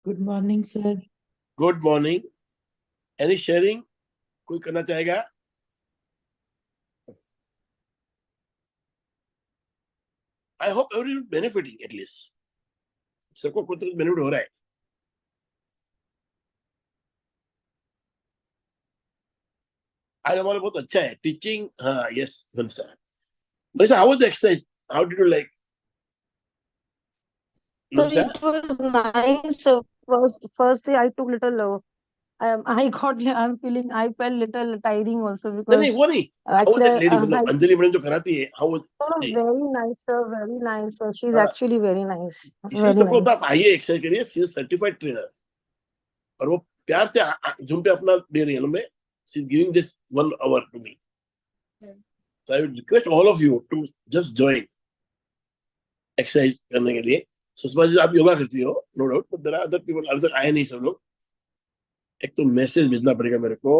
Good morning sir. Good morning. Any sharing कोई करना चाहेगा? I hope every benefiting at least, सबको कुछ तो बेनिफिट हो रहा है। आज हमारा बहुत अच्छा है टीचिंग। हाँ, यस सर। वैसे how was the exercise? How did you like? So sir, it was nice. First day I took little. I got. I'm feeling. I felt little tiring also नहीं नहीं, because वो नहीं। How was actually that lady, मतलब I. Anjali madam जो कराती है, how Oh, was? very nice, sir. Very nice. So she's हाँ, actually very nice. इसलिए Very सबको nice. आप आइए, एक्सरसाइज करिए। सी इज सर्टिफाइड ट्रेनर और वो प्यार से जूम पे अपना दे रही है हमें। She is giving this 1 hour to me. So I would request all of you to just join exercise करने के लिए। सुषमा जी, आप योगा करती हो, no doubt, but there are other people अभी तक आए नहीं सब लोग। एक तो मैसेज भेजना पड़ेगा मेरे को।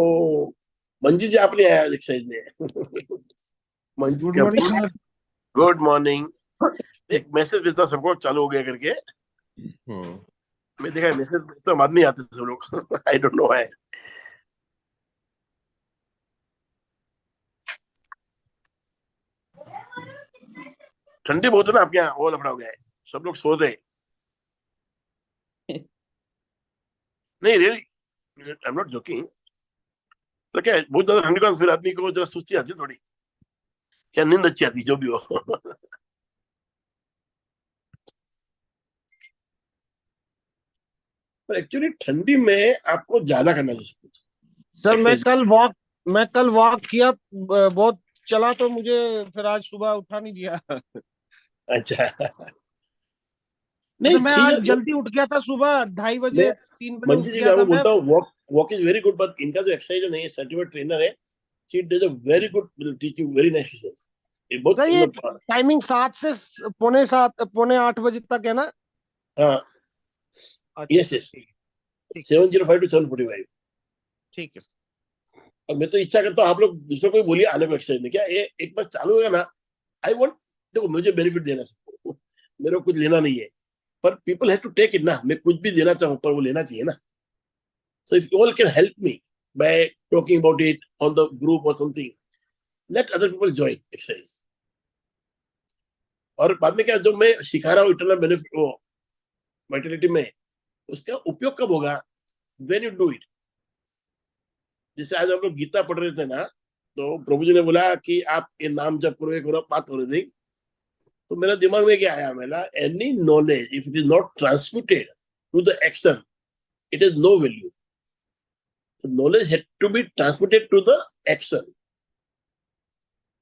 मंजी जी, आप नहीं आया एक्सरसाइज में। मंजी गुड का मॉर्निंग सर। Good morning. एक मैसेज भेजना सबको, चालू हो गया करके। मैं देखा मैसेज भेजता हूं, आदमी आते सब लोग। I don't know why. ठंडी बहुत है ना आपके यहाँ, वो लफड़ा हो गया है, सब लोग सो रहे हैं। नहीं really, I am not joking. तो क्या है, बहुत ज्यादा ठंडी का फिर आदमी को जरा सुस्ती आती है थोड़ी, या नींद अच्छी आती है, जो भी हो। पर एक्चुअली ठंडी में आपको ज्यादा करना चाहिए सर एक्सरसाइज। मैं कल वॉक किया, बहुत चला तो मुझे फिर आज सुबह उठा नहीं दिया। अच्छा। नहीं मतलब मैं सी, आज जल्दी उठ गया था, सुबह 2:30 बजे मैं 3 बजे मंजी उठ जी गया का था मैं मैं। बोलता हूँ, walk walk is very good, but इनका जो एक्सरसाइज है, नहीं सर्टिफाइड ट्रेनर है। She does a very good, will teach you very nice exercise. ये बहुत सर ये मतलब। टाइमिंग 7 से पौने 8 बजे तक है ना? हाँ, अच्छा यस सर, यस। ठीक। ठीक है, 7:05 to 7:45। ठीक है। और मैं तो इच्छा करता हूँ आप लोग दूसरों को भी बोलिए आने को एक्सरसाइज में। क्या ये एक बार चालू होगा ना, आई वांट, देखो मुझे बेनिफिट देना सबको। मेरे को कुछ लेना नहीं है, पर people have to take it ना। मैं कुछ भी देना चाहूँ पर वो लेना चाहिए ना। So if you all can help me by talking about it on the group और something, let other people join exercise. और बाद में क्या, जो मैं सिखा रहा हूँ इटरनल बेनिफिट, वो वाइटलिटी में, उसका उपयोग कब होगा? When you do it. जैसे आज हम लोग गीता पढ़ रहे थे ना, तो प्रभु जी ने बोला कि आप ये नाम जप करो, ये करो, बात हो रही थी। तो मेरा दिमाग में क्या आया, मेरा any knowledge if it is not transmitted to the action, it is no value. Knowledge had to be transmitted to the action.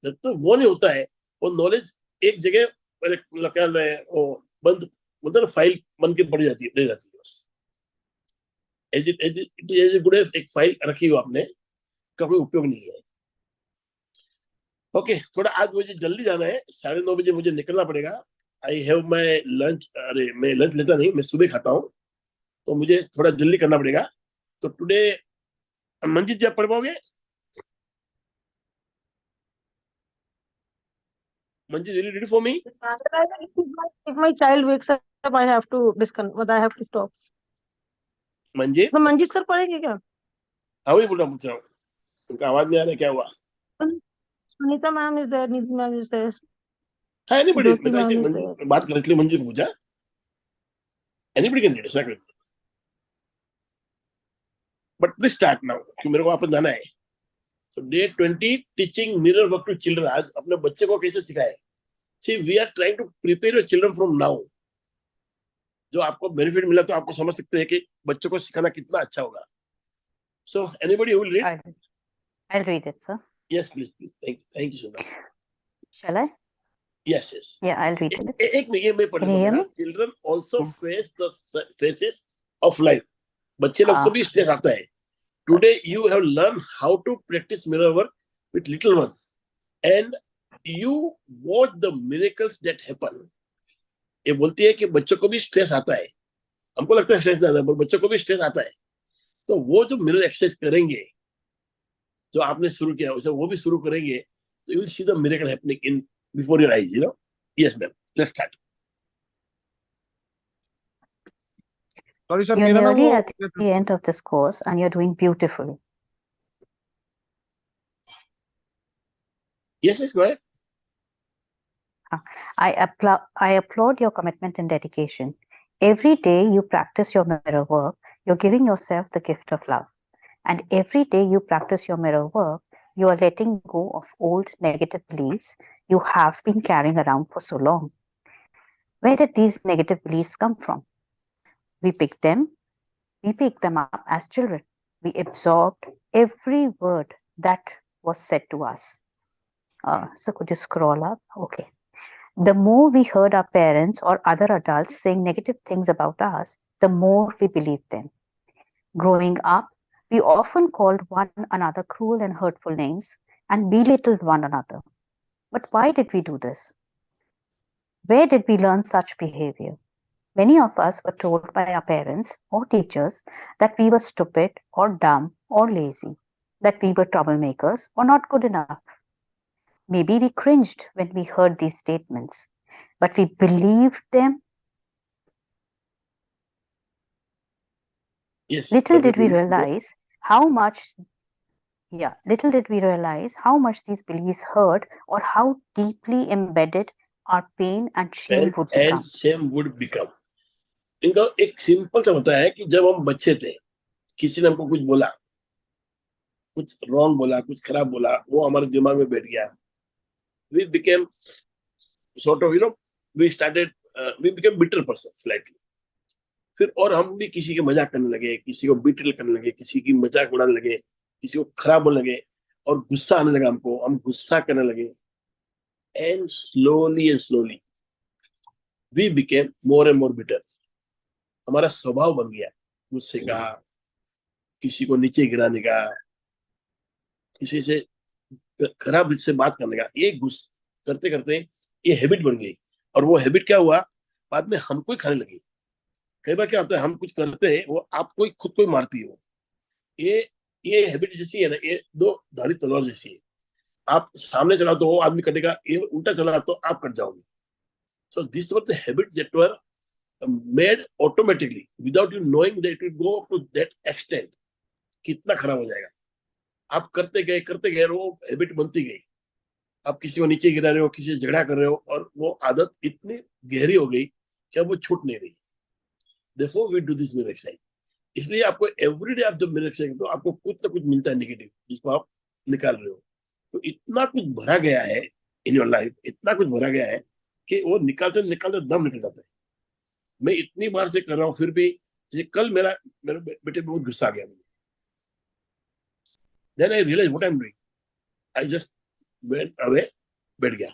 जब तो वो नहीं होता है, वो नॉलेज एक जगह क्या वो बंद, मतलब फाइल बन के पड़ जाती है, रह जाती है बस। एज गुड एक फाइल रखी हो आपने, का कोई उपयोग नहीं है। ओके, थोड़ा आज मुझे जल्दी जाना है, 9:30 बजे मुझे निकलना पड़ेगा। I have my lunch. अरे मैं लंच लेता नहीं, मैं सुबह खाता हूँ, तो मुझे थोड़ा जल्दी करना पड़ेगा। तो टुडे मंजीत जी, आप पढ़ पाओगे? Manjeet, ready for me? If my child wakes up, I have to disconnect. But I have to stop. Manjeet, तो मंजीत सर पढ़ेंगे क्या? हाँ वही बोल रहा हूँ, पूछ रहा हूँ। उनका आवाज नहीं आ रहा, क्या हुआ? Sunita ma'am is there, Nidhi ma'am is there, हाँ एनीबडी, मैं ज्योति तो ऐसे मैम इज देयर. बात कर, इसलिए मंजीत पूछा। Anybody can read, but please start now, कि मेरे को वापस जाना है। तो Day 20, teaching mirror work to children. आज अपने बच्चे को कैसे सिखाए? See, we are trying to prepare your children from now. जो आपको बेनिफिट मिला, तो आपको समझ सकते हैं कि बच्चों को सिखाना कितना अच्छा होगा। So anybody will read? I'll read it, sir. Yes please please, thank you Sundar. Shall I? Yes yes. Yeah, I'll read it. एक मिनट, ये मैं पढ़ Can लेता you hear हूँ। me? Children also face the stresses of life. बच्चे लोग को भी स्ट्रेस आता है। Today you have learn how to practice mirror work with little ones, and you watch the miracles that happen. ये बोलती है कि बच्चों को भी स्ट्रेस आता है। हमको लगता है स्ट्रेस ज्यादा, पर बच्चों को भी स्ट्रेस आता है। तो वो जो मिरर एक्सरसाइज करेंगे, जो आपने शुरू किया, उसे वो भी शुरू करेंगे, तो you will see the miracle happening in before your eyes, yes ma'am, let's start. Sorry sir, You're मेरा ना nearly वो at the end of this course and you're doing beautifully. Yes, yes, go ahead. I applaud your commitment and dedication. Every day you practice your mirror work, you're giving yourself the gift of love. And every day you practice your mirror work, you are letting go of old negative beliefs you have been carrying around for so long. Where did these negative beliefs come from? We picked them up as children. We absorbed every word that was said to us. So could you scroll up? Okay. The more we heard our parents or other adults saying negative things about us, the more we believed them. Growing up, we often called one another cruel and hurtful names and belittled one another. But why did we do this? Where did we learn such behavior? Many of us were told by our parents or teachers that we were stupid or dumb or lazy, that we were troublemakers or not good enough. Maybe we cringed when we heard these statements, but we believed them. Yes. Little did we continue. realize how much these beliefs hurt or how deeply embedded our pain and shame would And become. shame would become. इनका एक simple सा होता है कि जब हम बच्चे थे, किसी ने हमको कुछ बोला, कुछ रॉन्ग बोला, कुछ खराब बोला, वो हमारे दिमाग में बैठ गया. We became sort of, we became bitter person slightly. फिर और हम भी किसी के मजाक करने लगे, किसी को बिटल करने लगे, किसी की मजाक उड़ाने लगे, किसी को खराब बोलने लगे, और गुस्सा आने लगा हमको, हम गुस्सा करने लगे. And slowly we became more and more bitter. हमारा स्वभाव बन गया गुस्से का, किसी को नीचे गिराने का, किसी से खराब से बात करने का. ये गुस्सा करते करते ये हैबिट बन गई, और वो हैबिट क्या हुआ, बाद में हमको ही खाने लगी. कई बार क्या होता है, हम कुछ करते हैं, वो आपको ही खुद को ही मारती है. वो ये हैबिट जैसी है ना, ये दो धारी तलवार जैसी है. आप सामने चलाओ तो वो आदमी कटेगा, ये उल्टा चला तो आप कट जाओगे. So this were the habit that were made automatically without you knowing that it go to that extent. कितना खराब हो जाएगा. आप करते गए, वो हैबिट बनती गई. आप किसी को नीचे गिरा रहे हो, किसी से झगड़ा कर रहे हो, और वो आदत इतनी गहरी हो गई कि अब वो छूट नहीं रही. Therefore we do this mirror exercise. इसलिए आपको एवरीडे आप जब मिरर एक्सरसाइज तो आपको कुछ ना कुछ मिलता है नेगेटिव, जिसको आप निकाल रहे हो. तो इतना कुछ भरा गया है इन योर लाइफ, इतना कुछ भरा गया है कि वो निकालते निकालते दम निकल जाता है. मैं इतनी बार से कर रहा हूँ, फिर भी जैसे कल मेरे बेटे बहुत गुस्सा आ गया मुझे. Then I realized what I'm doing. I just went away, बैठ गया.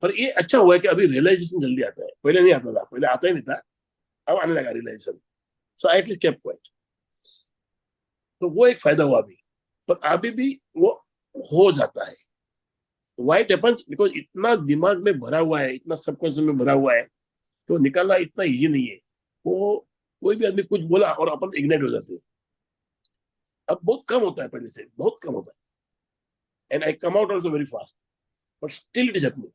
पर ये अच्छा हुआ है कि अभी रियलाइजेशन जल्दी आता है. पहले नहीं आता था, पहले आता ही नहीं था, अब आने लगा realization. So I at least kept quiet. तो वो एक फायदा हुआ अभी, पर अभी भी वो हो जाता है. व्हाई इट हैपेंस, बिकॉज इतना दिमाग में भरा हुआ है, इतना सबकॉन्शियस में भरा हुआ है, तो निकालना इतना इजी नहीं है. वो कोई भी आदमी कुछ बोला और अपन इग्नाइट हो जाते हैं. अब बहुत कम होता है, पहले से बहुत कम होता है. And I come out also very fast, but still it is happening.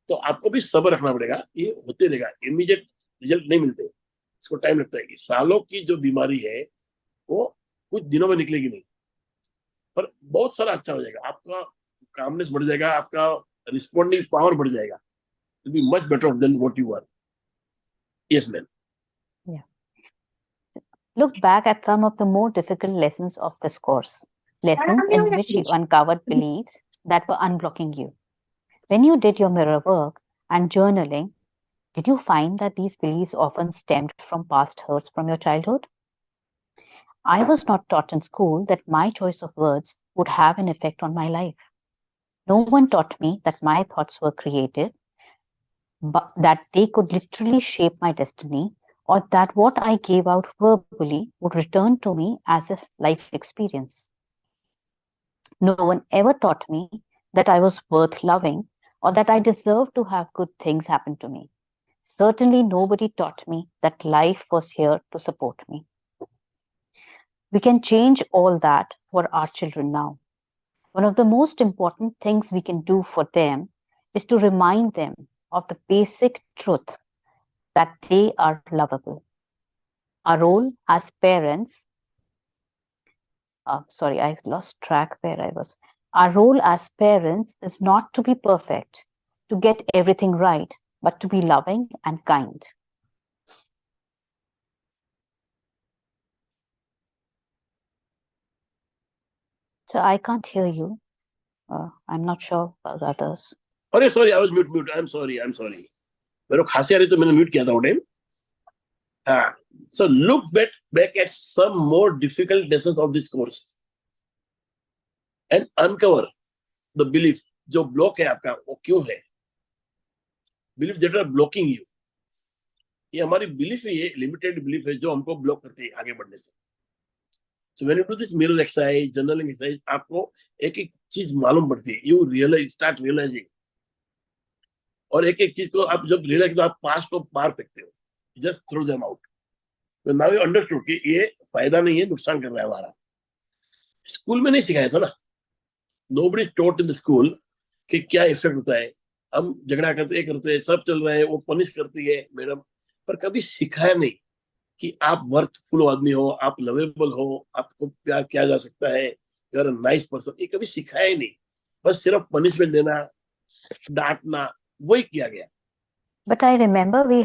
तो आपको भी सब्र रखना पड़ेगा. ये होते रहेगा, इमीडिएट रिजल्ट नहीं मिलते, इसको टाइम लगता है. कि सालों की जो बीमारी है वो कुछ दिनों में निकलेगी नहीं, पर बहुत सारा अच्छा हो जाएगा. आपका कामनेस बढ़ जाएगा, आपका रिस्पॉन्डिंग पावर बढ़ जाएगा. It'll be much better than what you were. Yes, ma'am. Look back at some of the more difficult lessons of this course, lessons in which you uncovered beliefs that were unblocking you. When you did your mirror work and journaling, did you find that these beliefs often stemmed from past hurts from your childhood? I was not taught in school that my choice of words would have an effect on my life. No one taught me that my thoughts were creative, but that they could literally shape my destiny, or that what I gave out verbally would return to me as a life experience. No one ever taught me that I was worth loving or that I deserved to have good things happen to me. Certainly nobody taught me that life was here to support me. We can change all that for our children now. One of the most important things we can do for them is to remind them of the basic truth that they are lovable. Our role as parents, sorry, I lost track where I was. Our role as parents is not to be perfect, to get everything right, but to be loving and kind. So I can't hear you. I'm not sure about others. अरे sorry, I was mute. I am sorry. मेरे को खांसी आ रही तो मैंने mute किया था वो टाइम. हाँ. So look back at some more difficult lessons of this course and uncover the belief जो ब्लॉक है आपका वो क्यों है. Belief that are blocking you. ये हमारी बिलीफ है, ये लिमिटेड बिलीफ है जो हमको ब्लॉक करती है आगे बढ़ने से. So when you do this mirror exercise, journaling exercise, आपको एक एक चीज मालूम पड़ती है. You realize, start realizing. और एक एक चीज को आप जब रियलाइज तो आप पास को पार फेंकते हो. Just throw them out. तो नाउ यू अंडरस्टूड कि ये फायदा नहीं है, नुकसान कर रहा है हमारा. स्कूल में नहीं सिखाया था ना. Nobody taught in the school कि क्या इफेक्ट होता है. हम झगड़ा करते हैं, सब चल रहा है, वो पनिश करती है मैडम, पर कभी सिखाया नहीं कि आप वर्थफुल आदमी हो, आप लवेबल हो, आपको प्यार किया जा सकता है, you are a nice person. ये कभी सिखाया ही नहीं. बस सिर्फ पनिशमेंट देना, डांटना, वही किया गया. But I remember we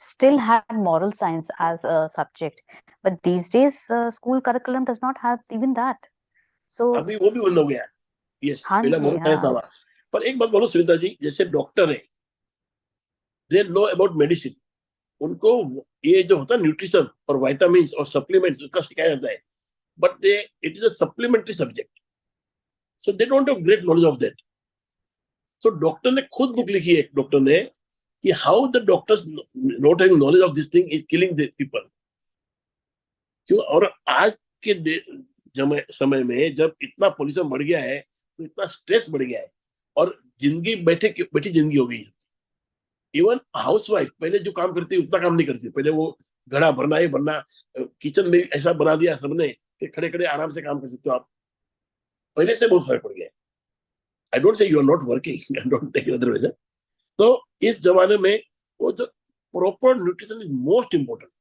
still had moral science as a subject. But these days, school curriculum does not have even that. So, अभी वो भी बंद हो गया. यस, हाँ पहला जी, मोरल साइंस हाँ. था. पर एक बात बोलो सुनीता जी, जैसे डॉक्टर है, दे नो अबाउट मेडिसिन. उनको ये जो होता है न्यूट्रिशन और विटामिन और सप्लीमेंट्स उसका सिखाया जाता है. But they it is a supplementary subject. So they don't have great knowledge of that. So doctor ने खुद बुक लिखी है, एक डॉक्टर ने, कि how the doctors not having knowledge of this thing is killing the people. क्यों? और आज के समय में जब इतना पॉल्यूशन बढ़ गया है, तो इतना स्ट्रेस बढ़ गया है, और जिंदगी बैठी जिंदगी हो गई है. इवन हाउसवाइफ पहले जो काम करती उतना काम नहीं करती. पहले वो घड़ा भरना ही भरना, किचन में ऐसा बना दिया सबने कि खड़े खड़े आराम से काम कर सकते हो आप. पहले से बहुत फर्क पड़ गया. I don't say you are not working, I don't take it otherwise. तो इस जमाने में वो जो proper nutrition is most important.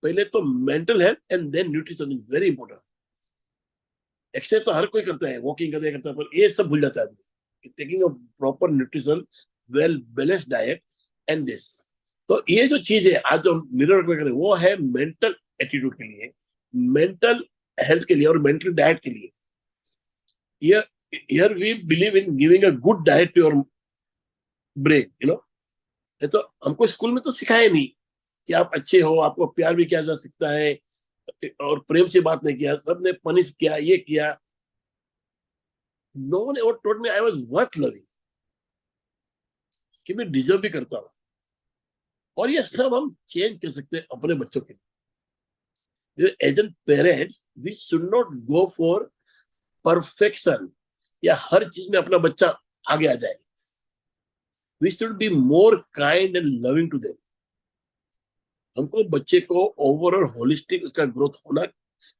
पहले तो mental health and then nutrition is very important. Exercise तो हर कोई करता है, वॉकिंग करता है, पर ये सब भूल जाता है आदमी. Taking a proper nutrition, well balanced diet and this. तो ये जो चीज है आज जो मिरर में करें, वो है मेंटल एटीट्यूड के लिए, मेंटल हेल्थ के लिए और मेंटल डाइट के लिए. Here we believe in giving a good diet to your brain, you know. तो हमको स्कूल में तो सिखाया नहीं कि आप अच्छे हो, आपको प्यार भी किया जा सकता है, और प्रेम से बात नहीं किया, सबने पनिश किया, ये किया. No one ever told me I was worth loving, कि मैं डिजर्व भी करता हूँ. और ये सब हम चेंज कर सकते हैं अपने बच्चों के लिए. As an parents we should not go for perfection, या हर चीज में अपना बच्चा आगे आ जाए. We should be more kind and loving to them. हमको बच्चे को ओवरऑल होलिस्टिक उसका ग्रोथ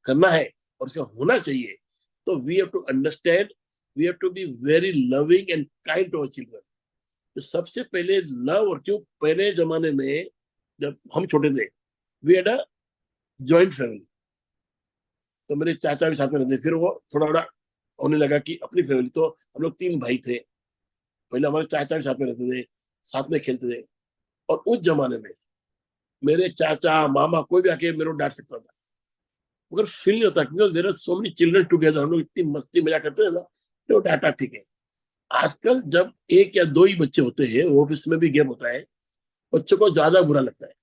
करना है, और उसका होना चाहिए. तो we have to understand, we have to be very loving and kind to our children. तो सबसे पहले लव. और क्यों? पहले जमाने में जब हम छोटे थे, we had a joint family. तो मेरे चाचा भी साथ में रहते. फिर वो थोड़ा थोड़ा होने लगा कि अपनी फैमिली. तो हम लोग 3 भाई थे. पहले हमारे चाचा भी साथ में रहते थे, साथ में खेलते थे. और उस जमाने में मेरे चाचा मामा कोई भी आके मेरे को डांट सकता था, मगर फील नहीं होता, क्योंकि there are so many children together. हम लोग इतनी मस्ती मजा करते थे ना, तो डांटा ठीक है. आजकल जब 1 या 2 ही बच्चे होते हैं, वो इसमें भी गैप होता है, बच्चों को ज्यादा बुरा लगता है.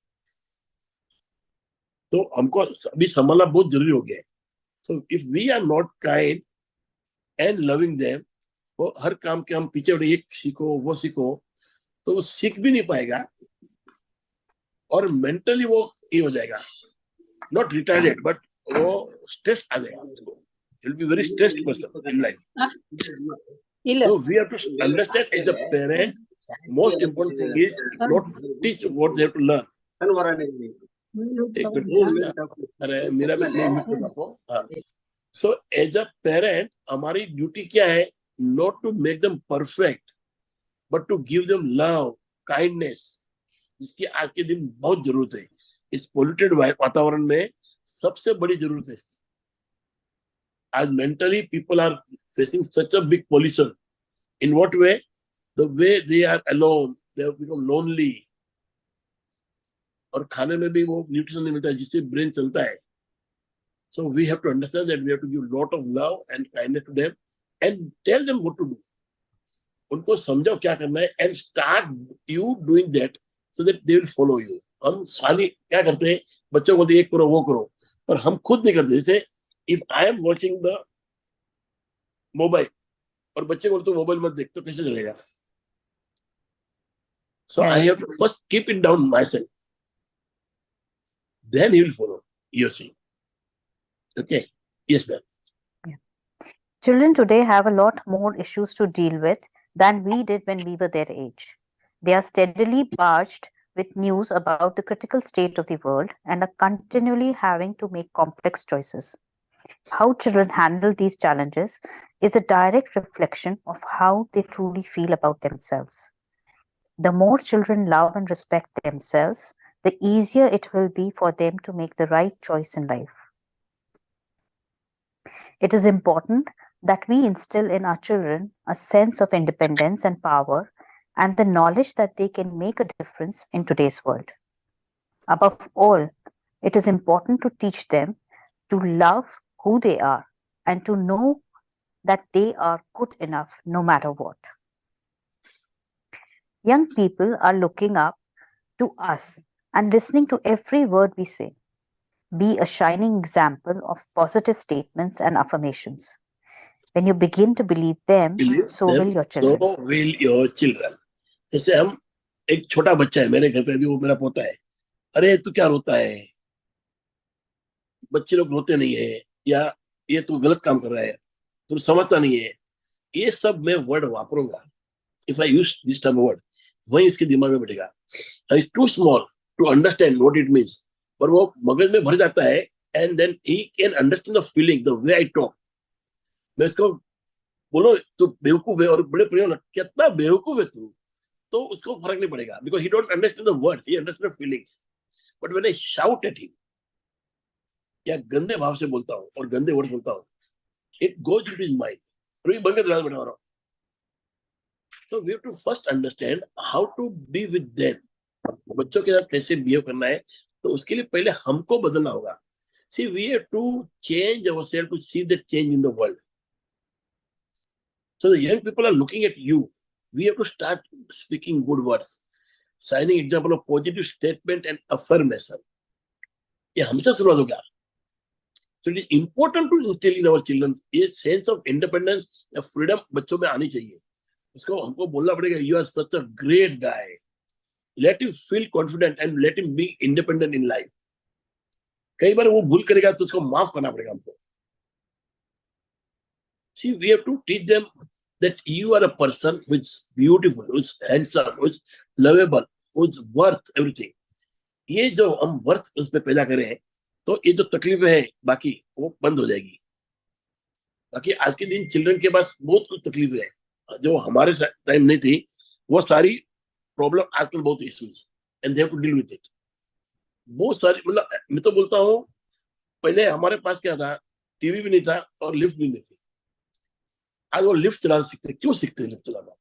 तो हमको अभी संभालना बहुत जरूरी हो गया है. So if we are not kind and loving them, वो हर काम के हम पीछे उठे, ये सीखो वो सीखो, तो वो सीख भी नहीं पाएगा, और मेंटली वो ये हो जाएगा, नॉट रिटायर्ड, बट वो स्ट्रेस आ जाएगा उसको. He will be very stressed person in life. So we have to understand as a parent, most important thing is not teach what they have to learn. अरे मेरा भी नहीं miss कर आपको. So as a parent हमारी duty क्या है? Not to make them perfect, but to give them love, kindness, जिसकी आज के दिन बहुत जरूरत है. इस पोल्यूटेड वातावरण में सबसे बड़ी जरूरत है इसकी। आज mentally people are facing such a big pollution. In what way? The way they are alone, they have become lonely, और खाने में भी वो न्यूट्रिशन नहीं मिलता है जिससे ब्रेन चलता है। So we have to understand that we have to give lot of love and kindness to them and tell them what to do. उनको समझाओ क्या करना है and start you doing that so that they will follow you. हम सारी क्या करते हैं, बच्चों को ये करो वो करो, पर हम खुद नहीं करते। जैसे if I am watching the mobile और बच्चे को तो मोबाइल मत देख, तो कैसे चलेगा? So I have to first keep it down myself. Then he will follow, he or she. Okay. Yes, ma'am. Children today have a lot more issues to deal with than we did when we were their age. They are steadily barraged with news about the critical state of the world and are continually having to make complex choices. How children handle these challenges is a direct reflection of how they truly feel about themselves. The more children love and respect themselves, the easier it will be for them to make the right choice in life. It is important that we instill in our children a sense of independence and power and the knowledge that they can make a difference in today's world. Above all, it is important to teach them to love who they are and to know that they are good enough no matter what. Young people are looking up to us and listening to every word we say. Be a shining example of positive statements and affirmations. When you begin to believe them, Believe so them, will your children. so will your children. जैसे हम, एक छोटा बच्चा है मेरे घर पे, अभी वो मेरा पोता है, अरे तू क्या रोता है, बच्चे लोग रोते नहीं है, या ये तू गलत काम कर रहा है, तू समझता नहीं है, ये सब मैं वर्ड वापरूंगा। If I use this type of word, वही इसके दिमाग में बैठेगा। It's too small to understand what it means, पर वो मगज में भर जाता है, and then he can understand the feeling, the way I talk. मैं इसको बोलो तू बेवकूफ है, और बड़े प्रेम, कितना बेवकूफ है तू, तो उसको फर्क नहीं पड़ेगा, because he don't understand the words, he understand feelings. But when I shout at him, या गंदे भाव से बोलता हूँ और गंदे वर्ड बोलता हूँ, it goes into his mind, और ये बंद दरवाजा बैठा रहा हूँ। So we have to first understand how to be with them. बच्चों के साथ कैसे बिहेव करना है, तो उसके लिए पहले हमको बदलना होगा। See we have to change ourself to see that change in the world. So the young people are looking at you. We have to start speaking good words, signing example of positive statement and affirmation. ये हमसे शुरुआत होगा। So it is important to instill in our children a sense of independence, या freedom बच्चों में आनी चाहिए। उसको हमको बोलना पड़ेगा, you are such a great guy. Let him feel confident and let him be independent in life. कई बार वो भूल करेगा तो उसको माफ करना पड़ेगा हमको। See, we have to teach them that you are a person who is beautiful, who is handsome, who is lovable, who is worth everything. ये जो हम वर्थ उस पे पैदा करें, तो ये जो तकलीफें हैं बाकी वो बंद हो जाएगी। बाकी आज के दिन चिल्ड्रन के पास बहुत कुछ तकलीफें हैं जो हमारे टाइम नहीं थी, वो सारी प्रॉब्लम आजकल बहुत issues, and they have to deal with it. बहुत सारी, मतलब मैं तो बोलता हूँ, पहले हमारे पास क्या था, टीवी भी नहीं था और लिफ्ट भी नहीं थी। आज वो लिफ्ट चलाना सीखते। क्यों सीखते हैं लिफ्ट चलाना?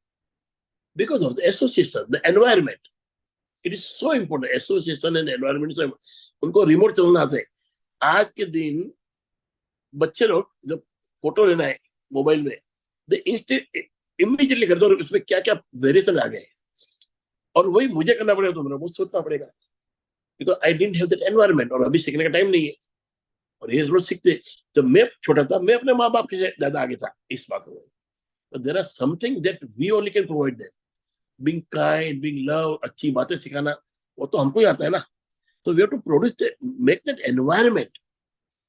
Because of the association, the environment. It is so important, association and environment. उनको रिमोट चलाना आता है। आज के दिन बच्चे लोग जब फोटो लेना है मोबाइल में, दे इमीडिएटली करते, और इसमें क्या क्या वेरिएशन आ गए, और वही मुझे करना पड़ेगा, तो मेरा बहुत सोचना पड़ेगा, because I didn't have that environment, और अभी सीखने का टाइम नहीं है। और ये जरूर सीखते। जब मैं छोटा था, मैं अपने माँ बाप के ज्यादा आगे था इस बात में। There are something that we only can provide them, being kind, being love, अच्छी बातें सिखाना, वो तो हमको ही आता है ना। तो we have to produce, make that environment.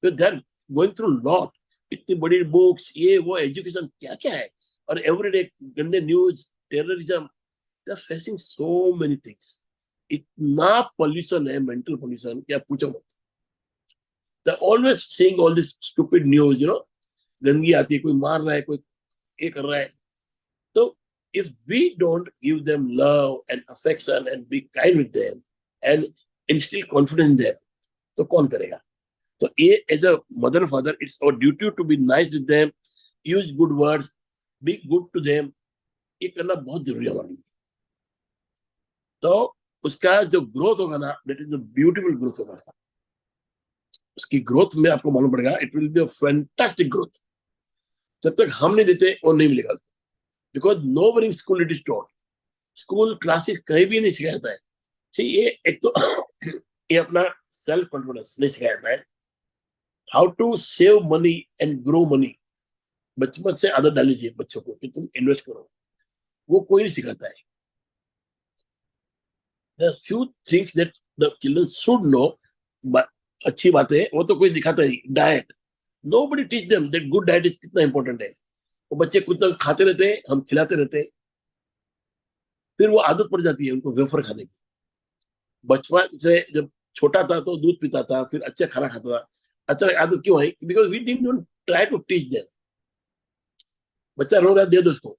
They are going through lot, इतनी बड़ी बुक्स, ये वो, एजुकेशन, क्या क्या है, और एवरीडे गंदे news, terrorism, they are facing so many things. इतना पॉल्यूशन है, मेंटल पॉल्यूशन, क्या पूछो मत। They're always seeing all this stupid news, you know, गंदगी आती है, कोई मार रहा है, कोई ये कर रहा है। तो if we don't give them love and affection and be kind with them and instil confidence there, तो कौन करेगा? तो ये as a mother father it's our duty to be nice with them, use good words, be good to them, ये करना बहुत जरूरी है हमारे लिए। तो उसका जो ग्रोथ होगा ना, that is the beautiful growth होगा। उसकी ग्रोथ में आपको मालूम पड़ेगा, it will be a fantastic growth. जब तक हम नहीं देते वो नहीं मिलेगा, because no one in school it is taught, school classes कहीं भी नहीं सिखाया जाता है। ये एक तो ये अपना सेल्फ कॉन्फिडेंस नहीं सिखाया जाता है, how to save money and grow money बचपन से आदत डालनी चाहिए बच्चों को कि तुम इन्वेस्ट करो, वो कोई नहीं सिखाता है। There are few things that the children should know, but अच्छी बात है वो तो कोई दिखाता नहीं। Diet, nobody teach them that good diet is कितना इंपॉर्टेंट है। वो बच्चे कुछ तो खाते रहते हैं, हम खिलाते रहते हैं, फिर वो आदत पड़ जाती है उनको वेफर खाने की। बचपन से जब छोटा था तो दूध पीता था, फिर अच्छा खाना खाता था, अच्छा आदत क्यों आई? Because we didn't try to teach them. बच्चा रो रहा है, दे दो उसको,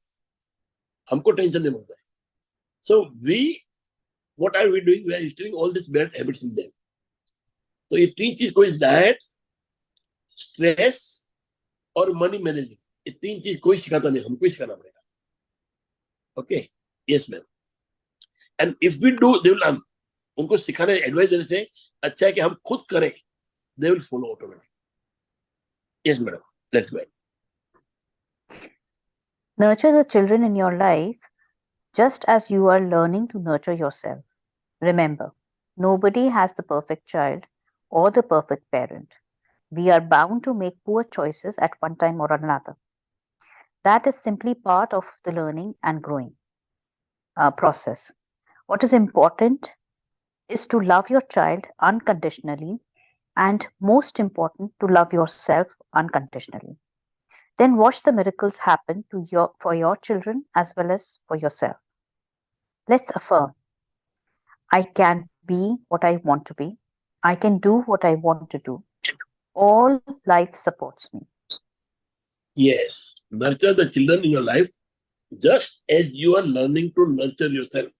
हमको टेंशन नहीं होता है। So we what are we doing? We are instilling all these bad habits in them. तो ये तीन चीज कोई, डाइट, स्ट्रेस और मनी मैनेजिंग, ये तीन चीज कोई सिखाता नहीं, हमको ही सिखाना पड़ेगा। Okay, yes ma'am. And if we do they will learn. उनको सिखाने, एडवाइस देने से अच्छा है कि हम खुद करें, they will follow automatic. Yes madam, let's go. Nurture the children in your life just as you are learning to nurture yourself. Remember, nobody has the perfect child or the perfect parent. We are bound to make poor choices at one time or another. That is simply part of the learning and growing process. What is important is to love your child unconditionally, and most important, to love yourself unconditionally. Then watch the miracles happen for your children as well as for yourself. Let's affirm, I can be what I want to be. I can do what I want to do. All life supports me. Yes, nurture the children in your life just as you are learning to nurture yourself.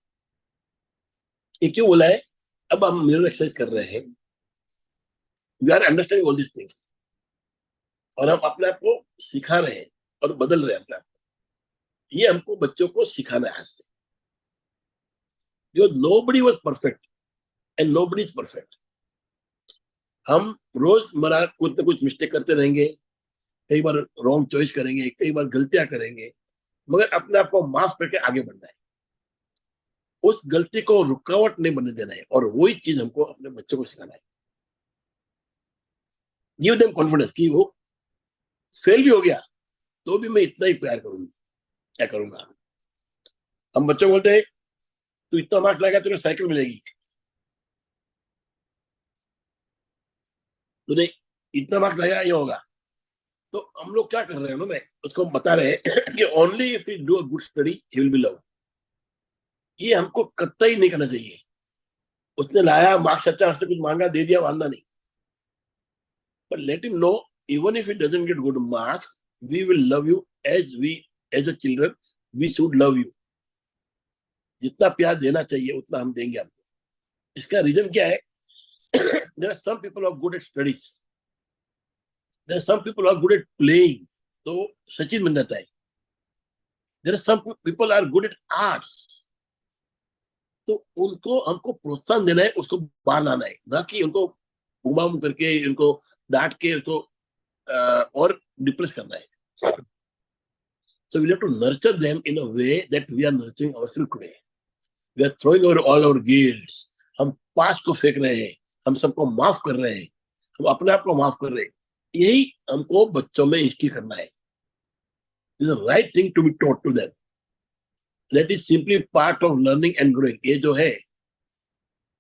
ये क्यों बोला है? अब हम mirror exercise कर रहे हैं, we are understanding all this things, और हम अपने आप को सिखा रहे हैं और बदल रहे हैं अपने आप को। ये हमको बच्चों को सिखाना है आज से। Nobody was perfect and nobody is perfect. हम रोजमर्रा कुछ ना कुछ मिस्टेक करते रहेंगे, कई बार रॉन्ग चॉइस करेंगे, कई बार गलतियां करेंगे, मगर अपने आप को माफ करके आगे बढ़ना है। उस गलती को रुकावट नहीं बनने देना है, और वही चीज हमको अपने बच्चों को सिखाना है। गिव देम कॉन्फिडेंस कि वो फेल भी हो गया तो भी मैं इतना ही प्यार करूंगी, क्या करूंगा। हम बच्चों को बोलते हैं तू इतना मार्क्स लाएगा तेरे साइकिल मिलेगी, तूने इतना मार्क्स लाया ये होगा। तो हम लोग क्या कर रहे हैं ना, मैं उसको बता रहे हैं कि only if you do a good study he will be love. ये हमको कतई नहीं करना चाहिए। उसने लाया मार्क्स अच्छा, उसने कुछ मांगा दे दिया, वांदा नहीं, but let him know even if he doesn't get good marks, we will love you as a children we should love you. जितना प्यार देना चाहिए उतना हम देंगे आपको। इसका रीजन क्या है? there are some people who are good at studies, there are some people who are good at playing, तो सचिन बन जाता है। there are some people are good at arts, तो उनको हमको प्रोत्साहन देना है, उसको बाहर लाना है, ना कि उनको घुमाम करके उनको डांट के उसको और डिप्रेस करना है। So we have to nurture them in a way that we are nurturing ourselves today. We are throwing over all our guilt. हम पास्ट को फेंक रहे हैं, हम सबको माफ कर रहे हैं, हम अपने आप को माफ कर रहे हैं। यही हमको बच्चों में इंस्टिल करना है। This is the right thing to be taught to them. That is simply part of learning and growing. ये जो है,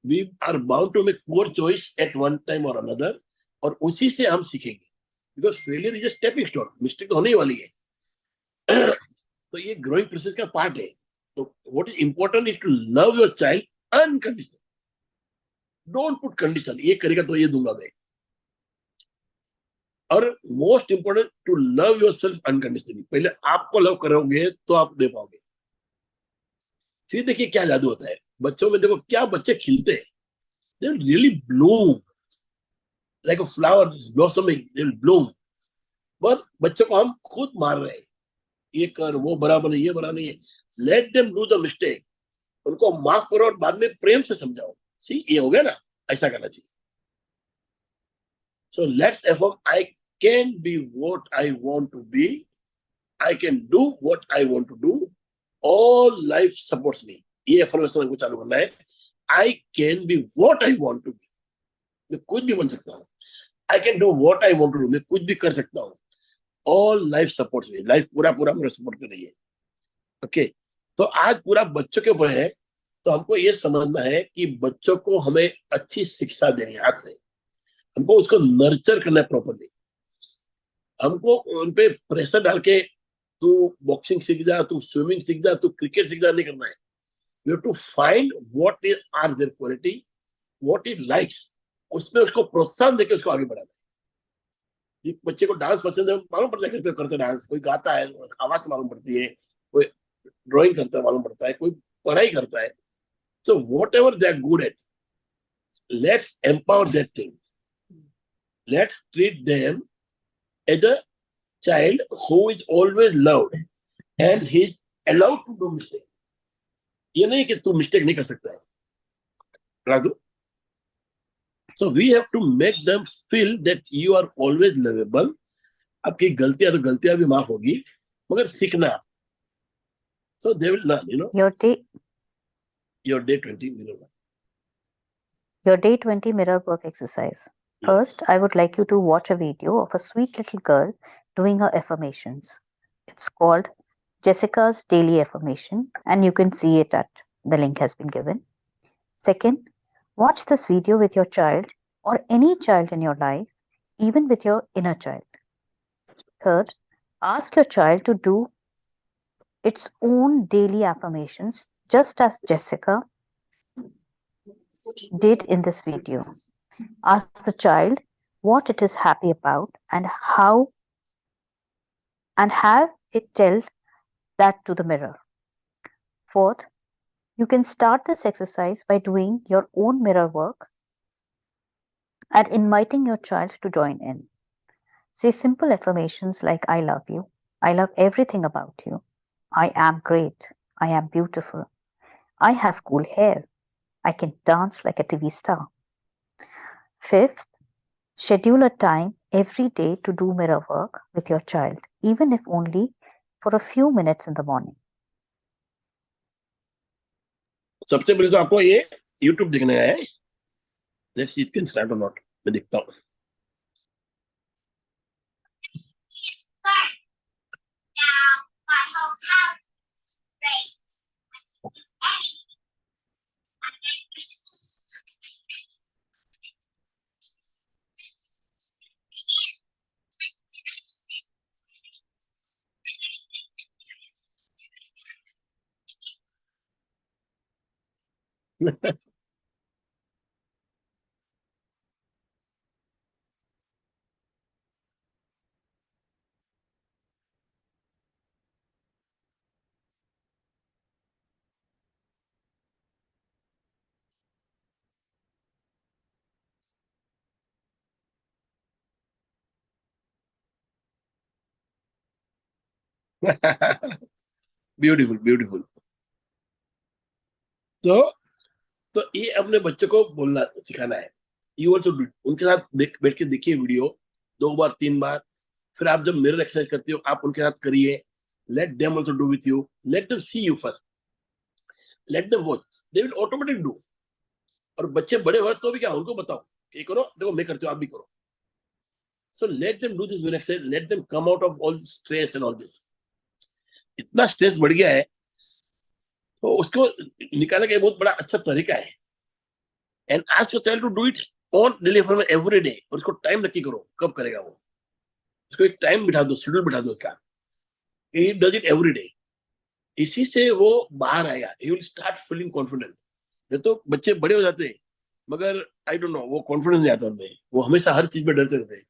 we are bound to make poor choice at one time or another, और उसी से हम सीखेंगे। Because failure is a stepping stone. Mistake तो होने वाली है। तो ये ग्रोइंग प्रोसेस का पार्ट है। तो what is important is to love your child unconditional. Don't put condition, ये करेगा तो ये दूंगा मैं। और most important to love yourself unconditionally. पहले आपको लव करोगे तो आप दे पाओगे। फिर देखिए क्या जादू होता है बच्चों में। देखो क्या बच्चे खिलते हैं, they will really bloom like a flower is blossoming. They will bloom. पर बच्चों को हम खुद मार रहे हैं, ये कर, वो बराबर नहीं, ये बराबर नहीं है. Let them do the mistake. उनको माफ करो और बाद में प्रेम से समझाओ. See, ये हो गया ना, ऐसा करना चाहिए. So let's affirm, I can be what I want to be. I can do what I want to do. All life supports me. ये affirmation हमको चालू करना है. I can be what I want to be. मैं कुछ भी बन सकता हूँ. I can do what I want to do. मैं कुछ भी कर सकता हूँ. All life supports me. Life पूरा पूरा मेरा सपोर्ट कर रही है. ओके, तो आज पूरा बच्चों के ऊपर है. तो हमको ये समझना है कि बच्चों को हमें अच्छी शिक्षा देनी है. आज से हमको उसको नर्चर करना है प्रॉपरली. हमको उन पे प्रेशर डाल के तू बॉक्सिंग सीख जा, तू स्विमिंग सीख जा, तू क्रिकेट सीख जा नहीं करना है. You have to find what is are their quality, what is likes, उसमें उसको प्रोत्साहन देके उसको आगे बढ़ाना है. एक बच्चे को डांस पसंद है, मालूम पड़ता है घर पे करते डांस. कोई गाता है, आवाज से मालूम पड़ती है. कोई ड्राइंग करता है, मालूम पड़ता है. कोई पढ़ाई करता है. So whatever they are good at, let's empower that thing. Let's treat them as a child who is always loved and he is allowed to do mistake. ये नहीं कि तू मिस्टेक नहीं कर सकता है, Raju. So we have to make them feel that you are always lovable. आपकी गलतियां तो गलतियां भी माफ होगी, मगर सीखना. So they will learn, you know. Your day 20 mirror work. Your day 20 mirror work exercise. First, I would like you to watch a video of a sweet little girl doing her affirmations. It's called Jessica's Daily Affirmation, and you can see it at the link has been given. Second, watch this video with your child or any child in your life, even with your inner child. Third, ask your child to do its own daily affirmations, just as Jessica did in this video. Ask the child what it is happy about and have it tell that to the mirror. Fourth, you can start this exercise by doing your own mirror work and inviting your child to join in. Say simple affirmations like I love you, I love everything about you, I am great, I am beautiful, I have cool hair, I can dance like a TV star. Fifth, schedule a time every day to do mirror work with your child, even if only for a few minutes in the morning. सबसे पहले तो आपको ये YouTube देखना है. Let's see it can start or not. मैं देखता हूँ. Beautiful beautiful. तो ये अपने बच्चों को बोलना सिखाना है. You also do. उनके साथ बैठ के देखिए वीडियो 2 बार 3 बार. फिर आप जब मिरर एक्सरसाइज करते हो आप उनके साथ करिए. Let them also do with you. Let them see you first. Let them watch. They will automatic do. और बच्चे बड़े हुए तो भी क्या, उनको बताओ ये करो, देखो मैं करती हूँ, आप भी करो. So let them do this mirror exercise. Let them come out of all stress and all this. इतना स्ट्रेस बढ़ गया है तो उसको निकालने का बहुत बड़ा अच्छा तरीका है. And ask your child to do it on daily for every day. और उसको टाइम नक्की करो कब करेगा वो. उसको एक टाइम बिठा दो, शेड्यूल बिठा दो उसका. He does it every day. इसी से वो बाहर आएगा. He will start feeling confident. ये तो बच्चे बड़े हो जाते हैं मगर आई डोंट नो वो कॉन्फिडेंस नहीं आता उनमें. वो हमेशा हर चीज में डरते रहते हैं.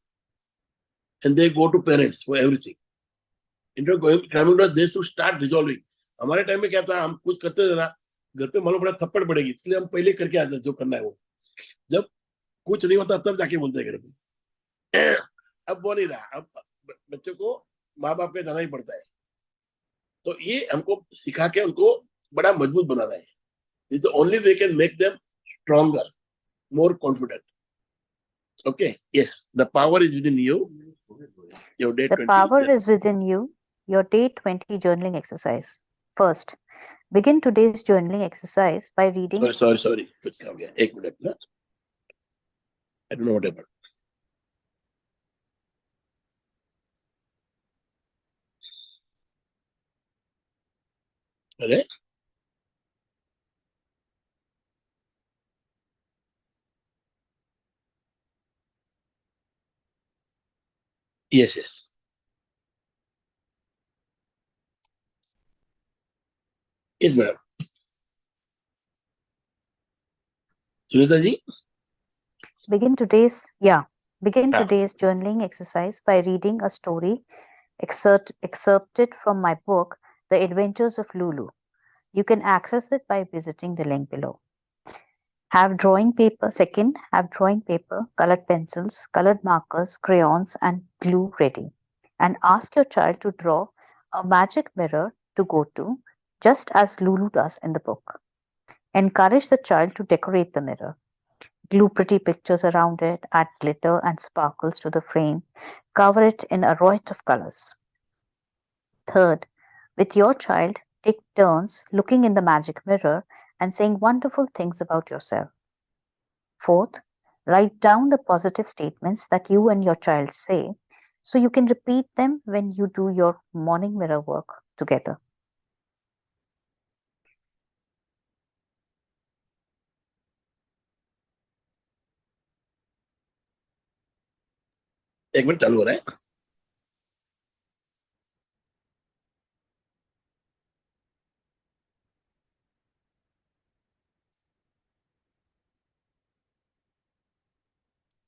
And they go to parents for everything. They should start resolving. हमारे टाइम में क्या था, हम कुछ करते थे ना, घर पे मालूम पड़ा थप्पड़ पड़ेगी, इसलिए हम पहले करके आते जो करना है वो. जब कुछ नहीं होता तब जाके बोलते हैं घर में। अब वो नहीं रहा, अब बच्चों को माँ बाप का जाना ही पड़ता है। तो ये हमको सिखा के उनको बड़ा मजबूत बनाना है। Is the only way can make them stronger, more confident. Okay, yes, the power is within you. Your day The 20. power is within you. Your day 20 journaling exercise. First, begin today's journaling exercise by reading. Sorry. कुछ क्या हो गया? एक minute ना. I don't know what happened. अरे? Yes. Yes, madam. Sunita ji? Begin today's journaling exercise by reading a story excerpted from my book, The Adventures of Lulu. You can access it by visiting the link below. Have drawing paper, colored pencils, colored markers, crayons, and glue ready. And ask your child to draw a magic mirror to go to, just as Lulu does in the book. Encourage the child to decorate the mirror. Glue pretty pictures around it, add glitter and sparkles to the frame, cover it in a riot of colors. Third, with your child, take turns looking in the magic mirror and saying wonderful things about yourself. Fourth, write down the positive statements that you and your child say so you can repeat them when you do your morning mirror work together. एक minute चालू हो रहा है.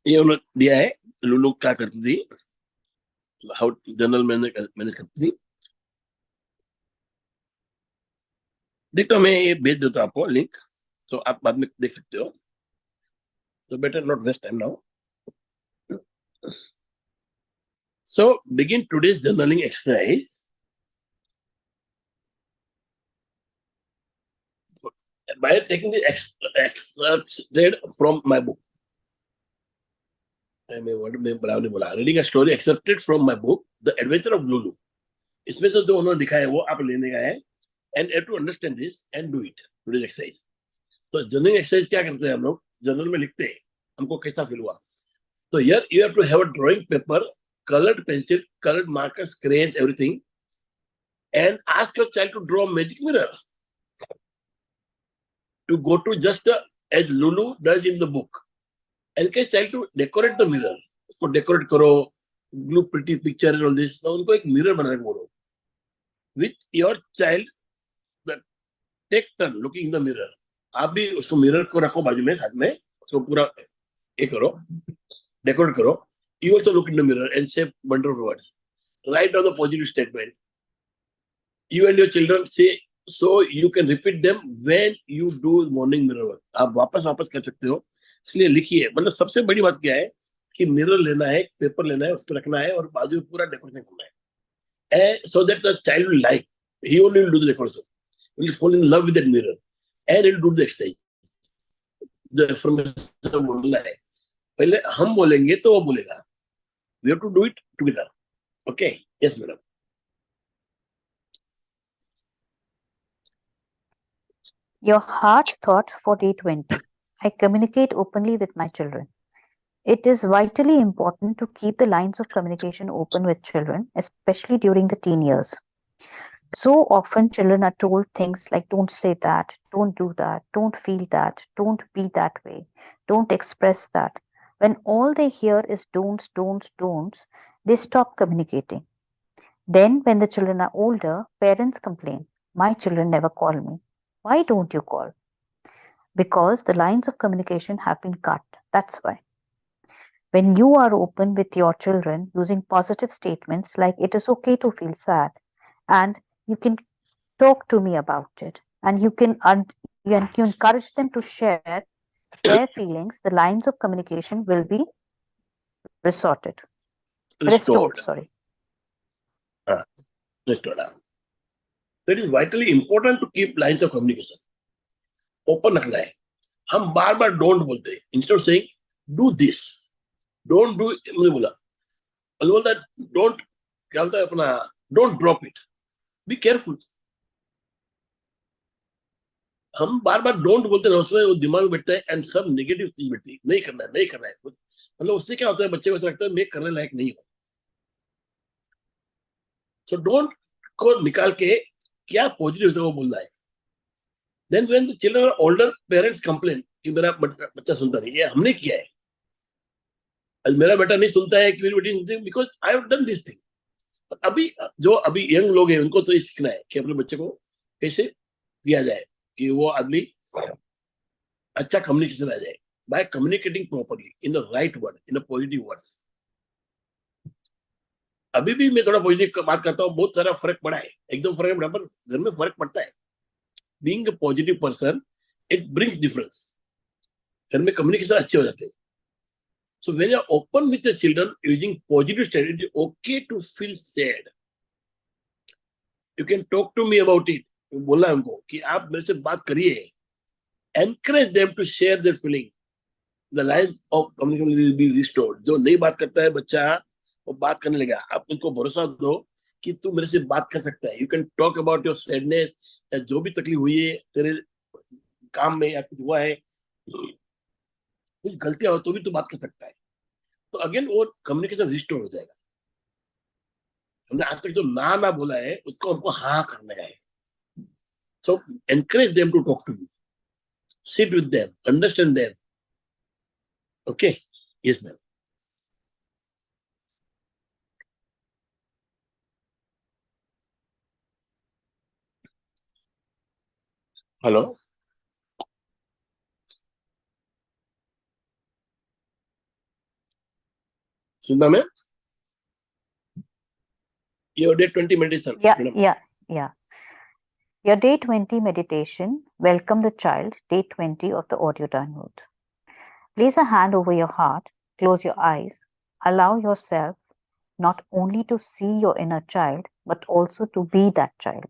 ये उन्होंने दिया है, लुलू क्या करती थी, हाउ जनरल मैनेज करती थी. देखो मैं ये भेज देता हूँ आपको लिंक, तो आप बाद में देख सकते हो. So better not waste time now. So begin today's journaling exercise by taking the excerpts read from my book. Reading a story accepted from my book, The Adventure of Lulu. इसमें से जो उन्होंने लिखा है वो आप लेने का है, and you have to understand this and do it. Today's exercise. तो journaling exercise क्या करते हैं हम लोग? जर्नल में लिखते हैं हमको कैसा फील हुआ. So here you have to have a drawing paper, colored pencil, colored markers, crayons, everything, and ask your child to draw a magic mirror to go to just as Lulu does in the book. And get child to decorate the mirror. उसको decorate करो, glue pretty picture and all this. तो उनको एक mirror बनाने को बोलो. With your child, take turn looking in the mirror. आप भी उसको mirror को रखो बाजू में साथ में, उसको पूरा ये करो, decorate करो. You also look in the mirror and say wonderful words. Write down the positive statement. You and your children say, so you can repeat them when you do morning mirror work. आप वापस कर सकते हो. इसलिए लिखिए. मतलब सबसे बड़ी बात क्या है कि मिरर लेना है, पेपर लेना है, उस पर रखना है और बाजू में पूरा डेकोरेशन करना है. So that the child will like. He only will do the decoration. He will fall in love with that mirror and he will do the exercise. The affirmation बोलना है. पहले हम बोलेंगे तो वो बोलेगा. We have to do it together. Okay? Yes, madam. Your heart thought for day 20. I communicate openly with my children. It is vitally important to keep the lines of communication open with children, especially during the teen years. So often children are told things like don't say that, don't do that, don't feel that, don't be that way, don't express that. When all they hear is don'ts, they stop communicating. Then when the children are older, parents complain, my children never call me. Why don't you call? Because the lines of communication have been cut. That's why. When you are open with your children using positive statements like it is okay to feel sad and you can talk to me about it and you encourage them to share their feelings, the lines of communication will be restored. restored. Sorry. Restored. That is vitally important to keep lines of communication open रखना है. हम बार बार don't बोलते हैं. Instead of saying do this, don't do, मैंने बोला don't, क्या बोलता है अपना, don't drop it, be careful. हम बार बार डोंट बोलते हैं, उसमें वो दिमाग में बैठता है एंड सब नेगेटिव चीज बैठती है, नहीं करना है, नहीं करना है. मतलब उससे क्या होता है, बच्चे को ऐसा लगता है मैं करने लायक नहीं हूं. सो डोंट को निकाल के क्या पॉजिटिव से वो बोलना है. Then when the children are older, parents complain कि मेरा बच्चा सुनता नहीं. ये हमने किया है. आज मेरा बेटा नहीं सुनता है कि मेरी बेटी नहीं सुनती, because I have done this thing. अभी जो अभी यंग लोग हैं उनको तो ये सीखना है कि अपने बच्चे को कैसे दिया जाए कि वो आदमी अच्छा कम्युनिकेशन आ जाए by communicating properly in the right word, in the positive words. अभी भी मैं थोड़ा पॉजिटिव बात करता हूँ, बहुत सारा फर्क पड़ा है, एकदम फर्क पड़ा, पर घर में फर्क पड़ता है. Being a positive person, it brings difference. घर में कम्युनिकेशन अच्छे हो जाते हैं. So when you're open with your children using positive strategy, it's okay to feel sad. You can talk to me about it. बोला उनको कि आप मेरे से बात करिए. Encourage them to share their feeling. The lines of communication will be restored. जो नहीं बात करता है बच्चा, वो बात करने लगा. आप उनको भरोसा दो कि तू मेरे से बात कर सकता है. You can talk about your sadness, या जो भी तकलीफ हुई है तेरे काम में या कुछ हुआ है, कुछ गलतियां हो तो भी तू बात कर सकता है. तो अगेन वो कम्युनिकेशन रिस्टोर हो जाएगा. हमने आज तक जो ना बोला है उसको हमको हाँ करना है. So encourage them to talk to you, sit with them, understand them. Okay, yes ma'am. Hello, सुनना ma'am. Your day 20 meditation. Yeah. Your day 20 meditation, welcome the child, day 20 of the audio download. Place a hand over your heart, close your eyes, allow yourself not only to see your inner child, but also to be that child.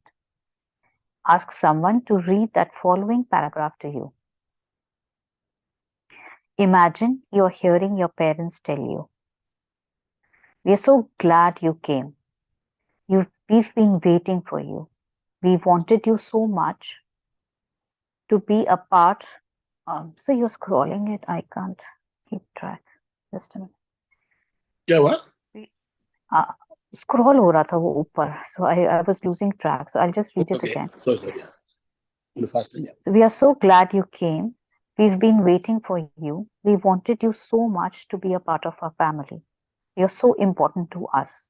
Ask someone to read that following paragraph to you. Imagine you're hearing your parents tell you, "We are so glad you came. We've been waiting for you. We wanted you so much to be a part." So you're scrolling it. I can't keep track. Just a minute. क्या हुआ? Scroll हो रहा था वो ऊपर. So I was losing track. So I'll just read it again. Sorry. So we are so glad you came. We've been waiting for you. We wanted you so much to be a part of our family. You're so important to us.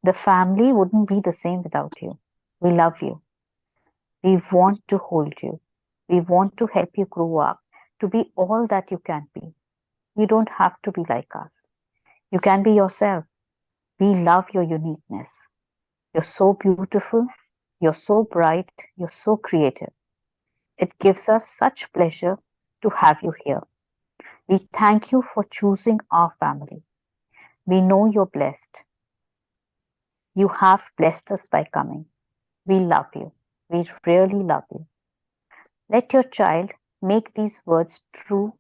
The family wouldn't be the same without you. We love you. We want to hold you. We want to help you grow up to be all that you can be. You don't have to be like us. You can be yourself. We love your uniqueness. You're so beautiful. You're so bright. You're so creative. It gives us such pleasure to have you here. We thank you for choosing our family. We know you're blessed. You have blessed us by coming. We love you. We really love you. Let your child make these words true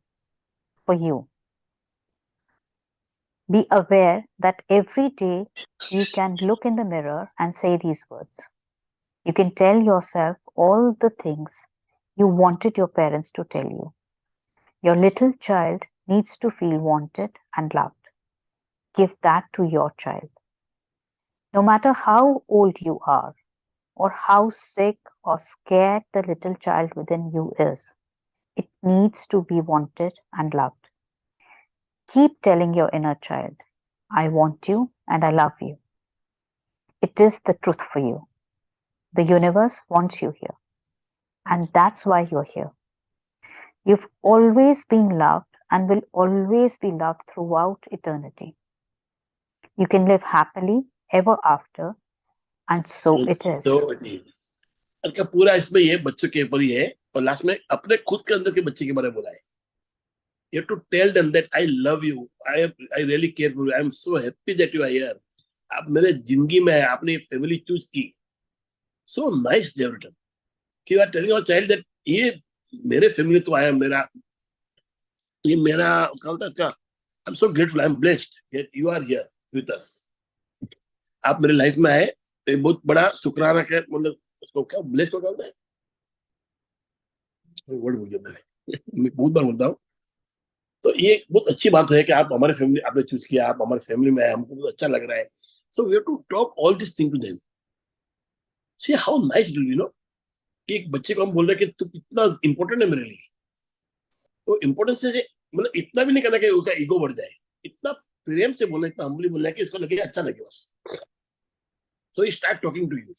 for you. Be aware that every day you can look in the mirror and say these words. You can tell yourself all the things you wanted your parents to tell you. Your little child needs to feel wanted and loved. Give that to your child. No matter how old you are, or how sick or scared the little child within you is, it needs to be wanted and loved. Keep telling your inner child, "I want you and I love you." It is the truth for you. The universe wants you here, and that's why you're here. You've always been loved and will always be loved throughout eternity. You can live happily ever after, and so it is. So it is. का पूरा इसमें ये बच्चों के ऊपर ही है, और last में अपने खुद के अंदर के बच्चे के बारे में बोला है. You have to tell them that I love you. I really care for you. I am so happy that you are here. आप मेरे जिंदगी में आपने फैमिली चूज की. So nice, they have written. You are telling your child that ये मेरे family तो आया, ये मेरा क्या होता है इसका. I'm so grateful. I'm blessed that you are here with us. आप मेरे लाइफ में आए तो ये बहुत बड़ा शुक्राना है. मतलब उसको क्या ब्लेस को क्या होता है, वर्ड भूल गया मैं बहुत बार बोलता हूँ. तो ये बहुत अच्छी बात है कि आप हमारे फैमिली आपने चूज किया, आप हमारे फैमिली में आए, हमको बहुत अच्छा लग रहा है. So we have to talk all this thing to them. See how nice do you know कि एक बच्चे को हम बोल रहे हैं कि तू कितना इंपॉर्टेंट है मेरे लिए. तो इम्पोर्टेंस से मतलब इतना भी नहीं करना कि उसका ईगो बढ़ जाए. इतना प्रेम से बोलना, इतना हम्बली बोलना है कि इसको लगे अच्छा लगे बस. सो ही स्टार्ट टॉकिंग टू यू.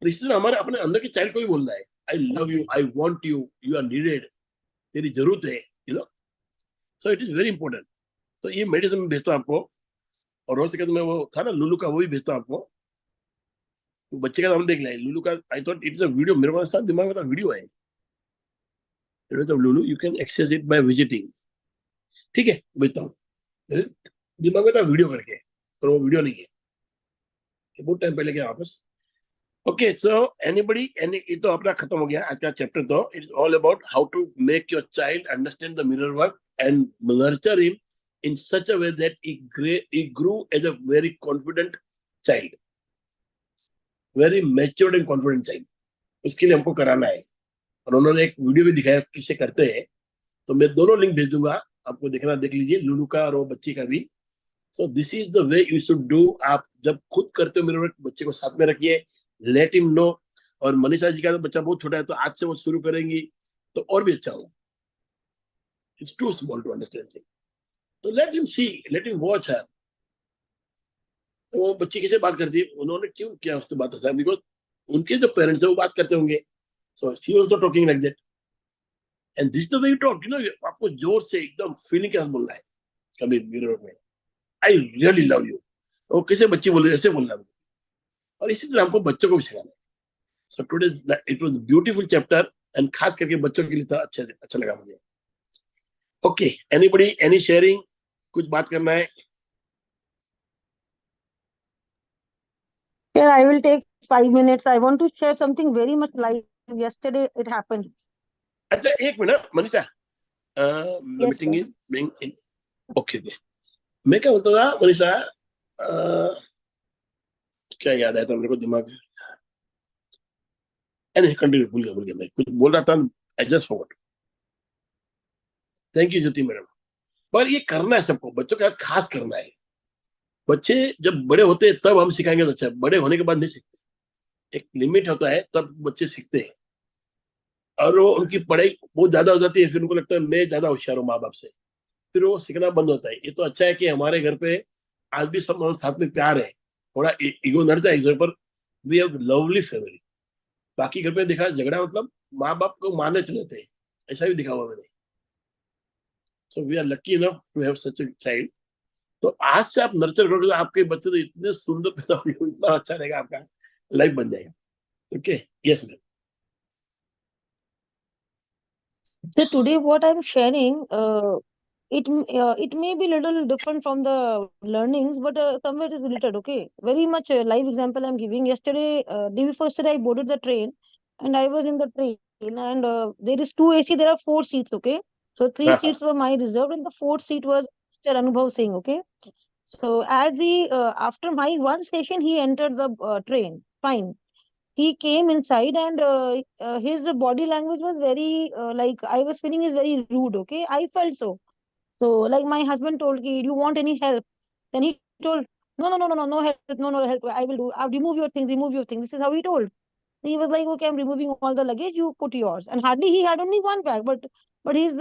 तो इसी तरह हमारे अपने अंदर के चाइल्ड को भी बोलना है, I love you, I want you, you are needed, तेरी जरूरत है, you know. So it is very important. तो ये मेडिसिन में भेजता हूँ आपको. और हो सके तो मैं वो था ना लुलू का, वो भी भेजता हूँ आपको. तो बच्चे का नाम देख लिया लुलू का. I thought it is a video. मेरे को साथ दिमाग में था वीडियो है Lulu. You can access it by visiting. ठीक है, भेजता हूँ. मेरे दिमाग में था वीडियो करके, पर वो वीडियो नहीं है. बहुत टाइम पहले गया वापस. ओके, सो एनीबडी एनी, ये तो अपना खत्म हो गया आज का चैप्टर. तो it is all about how to make your child understand the mirror work and nurture him in such a way that he grew as a very confident child, very matured and confident child. उसके लिए हमको कराना है. और उन्होंने एक video भी दिखाया किसे करते हैं. तो मैं दोनों लिंक भेज दूंगा आपको, देखना, देख लीजिए, लुलू का और वो बच्ची का भी. So this is the way you should do. आप जब खुद करते हो मिरर, बच्चे को साथ में रखिए, लेट हिम नो. और मनीषा जी का तो बच्चा बहुत छोटा है, तो आज से वो शुरू करेंगी तो और भी अच्छा होगा. It's too small to understand thing. तो let him see, let him watch her. वो बच्ची किसे बात करती है, उन्होंने क्यों किया उससे बात ऐसा, बिकॉज उनके जो पेरेंट्स है वो बात करते होंगे. So she also talking like that. And this the way you talk, you know. आपको जोर से एकदम फीलिंग के साथ बोलना है. कभी मिरर में आई रियली लव यू, तो किसे बच्ची बोले ऐसे बोलना है. और इसी तरह हमको बच्चों को भी सिखाना है. So today it was beautiful chapter, and खास करके बच्चों के लिए था. अच्छा लगा मुझे. ओके, एनीबडी, एनी शेयरिंग, कुछ बात करना है? Yeah, I will take 5 minutes. I want to share something very much live. Yesterday it happened. अच्छा, एक minute Manisha. Yes, meeting sir. Is being in. Okay okay. मैं क्या बोलता था मनीषा, क्या याद आया था मेरे को दिमाग में. कंटिन्यू, भूल गया मैं कुछ बोल रहा था. I just forgot. Thank you Jyoti madam. पर ये करना है सबको, बच्चों के साथ खास करना है. बच्चे जब बड़े होते हैं तब हम सिखाएंगे तो अच्छा है, बड़े होने के बाद नहीं सीखते. एक लिमिट होता है तब बच्चे सीखते हैं. और वो उनकी पढ़ाई बहुत ज्यादा हो जाती है, फिर उनको लगता है मैं ज्यादा होशियार हूँ माँ बाप से, फिर वो सीखना बंद होता है. ये तो अच्छा है कि हमारे घर पे आज भी सब साथ में प्यार है. थोड़ा ईगो नड़ जाए एक पर. We have lovely family. बाकी घर पे देखा झगड़ा मतलब माँ बाप को मारने चले थे, ऐसा भी दिखा हुआ मैंने. So we are lucky enough to have such a child. तो आज से आप नर्चर करोगे तो आपके बच्चे तो इतने सुंदर पैदा होंगे, इतना अच्छा रहेगा, आपका लाइफ बन जाएगा. Okay, yes ma'am. So today what I'm sharing, it may be little different from the learnings, but somewhere it is related. Okay, very much live example I'm giving. Yesterday, day before yesterday, I boarded the train, and I was in the train, and there is two AC. There are 4 seats. Okay, so 3 seats were my reserved, and the fourth seat was Mr. Anubhav Singh. Okay, so as we after my one station, he entered the train. Fine. He came inside, and his body language was very like I was feeling is very rude. Okay, I felt so. So like my husband told me, do you want any help? Then he told, no help, no help. I will do. I'll remove your things, remove your things. This is how he told. He was like, okay, I'm removing all the luggage. You put yours. And hardly he had only one bag, but his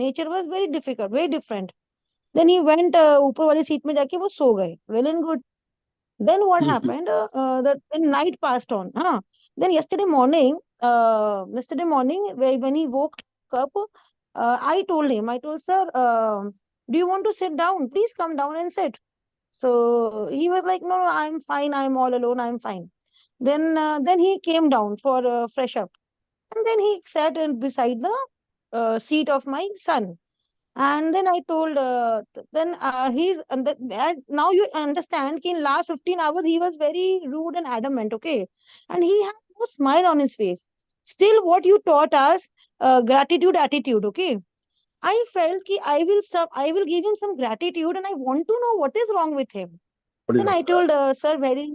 nature was very difficult, very different. Then he went ऊपर वाली seat में जाके वो सो गए. Well and good. Then what happened? That when night passed on. Then yesterday morning, when he woke up, I told him, I told sir, do you want to sit down? Please come down and sit. So he was like, no, I'm fine. I'm all alone. I'm fine. Then he came down for fresh up, and then he sat beside the seat of my son. And then I told, now you understand कि in last 15 hours he was very rude and adamant, okay? And he had no smile on his face. Still, what you taught us, gratitude attitude, okay? I felt कि I will give him some gratitude and I want to know what is wrong with him. What is Then I wrong? told, sir, very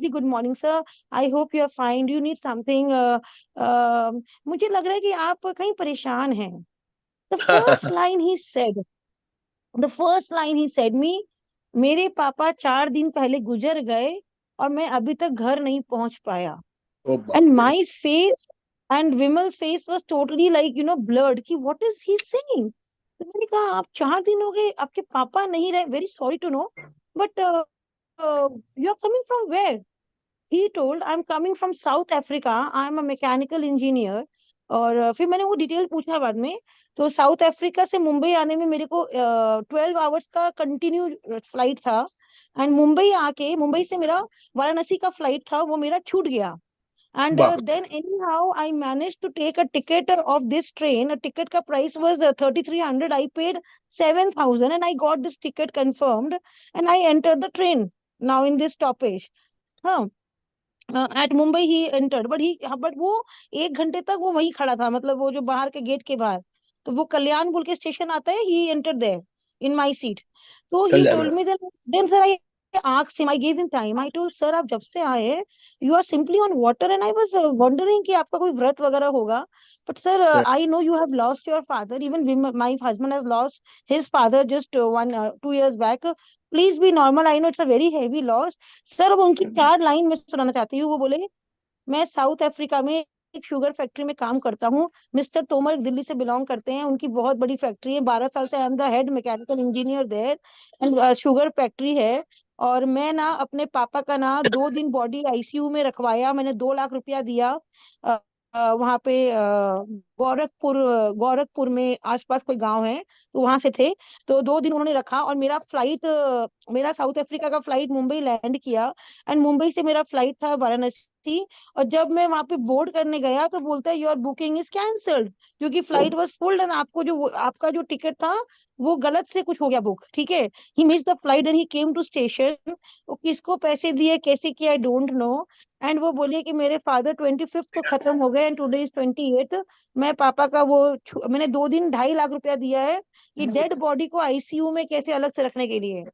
good morning, sir. I hope you are fine. Do you need something? मुझे लग रहा है कि आप कहीं परेशान हैं. The first line he said, me, मेरे पापा 4 दिन पहले गुजर गए और मैं अभी तक घर नहीं पहुंच पाया. Oh, बाप And रे. my face and Vimal's face was totally like, blurred कि what is he saying? तो मैंने कहा आप 4 दिन हो गए आपके पापा नहीं रहे. Very sorry to know, but you are coming from where? He told, I'm coming from South Africa. I'm a mechanical engineer. और फिर मैंने वो डिटेल पूछा बाद में. तो साउथ अफ्रीका से मुंबई आने में मेरे को 12 आवर्स का कंटिन्यू फ्लाइट था. एंड मुंबई से मेरा वाराणसी का फ्लाइट था, वो मेरा छूट गया. And बाप रे. then anyhow, I managed to take a ticket of this train. A ticket ka price was 3,300. I paid 7,000 and I got this ticket confirmed. And I entered the train now in this stoppage. हाँ. At Mumbai he entered but वो 1 घंटे तक वो वहीं खड़ा था, मतलब वो जो बाहर के गेट के बाहर. तो वो कल्याण बोल के स्टेशन आता है, he entered there in my seat. तो he Kalyan told me. Me then sir I asked him, I give him time. I told sir आप जब से आए you are simply on water and I was wondering कि आपका कोई व्रत वगैरह होगा. But sir I know you have lost your father, even my husband has lost his father just 1-2 years back. Please be normal, I know it's a very heavy loss. Sir वो उनकी 4 line मैं सुनाना चाहती हूँ. वो बोले, मैं south Africa में एक शुगर फैक्ट्री में काम करता हूँ. मिस्टर तोमर दिल्ली से बिलोंग करते हैं, उनकी बहुत बड़ी फैक्ट्री है. 12 साल से I am the head mechanical engineer there and sugar factory है. और मैं ना अपने पापा का ना 2 दिन बॉडी आईसीयू में रखवाया. मैंने 2 लाख रुपया दिया. वहां पे गोरखपुर में आसपास कोई गांव है, तो वहां से थे. तो 2 दिन उन्होंने रखा और मेरा साउथ अफ्रीका का फ्लाइट मुंबई लैंड किया. एंड मुंबई से मेरा फ्लाइट था वाराणसी. और जब मैं वहां पे बोर्ड करने गया तो बोलता है योर बुकिंग इज कैंसल्ड, क्योंकि फ्लाइट वाज फुल एंड आपका जो टिकट था वो गलत से कुछ हो गया बुक. ठीक है. He miss the flight and he came to station. वो किसको पैसे दिए कैसे किया आई डोंट नो. एंड वो बोलिए कि मेरे फादर 25th को खत्म हो गए एंड टुडे इज 28th. मैं पापा का मैंने 2 दिन 2.5 लाख रुपया दिया है कि डेड बॉडी को आईसीयू में कैसे अलग से रखने के लिए.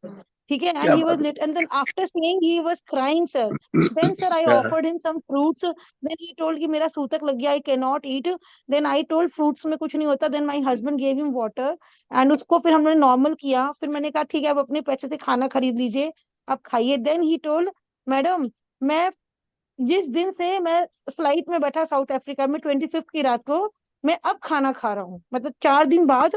ठीक है. एंड क्या ही बात was lit and then after saying he was crying sir. Then sir I है. Offered him some fruits. Then he told कि मेरा सूतक लग गया, आई कैन नॉट ईट. देन आई टोल्ड फ्रूट्स में कुछ नहीं होता. Then my husband gave him water and उसको फिर हमने नॉर्मल किया. फिर मैंने कहा ठीक है आप अपने पैसे से खाना खरीद लीजिए, आप खाइए. देन ही टोल्ड, मैडम मैं जिस दिन से मैं फ्लाइट में बैठा साउथ अफ्रीका में 25th की रात को, मैं अब खाना खा रहा हूँ. मतलब 4 दिन बाद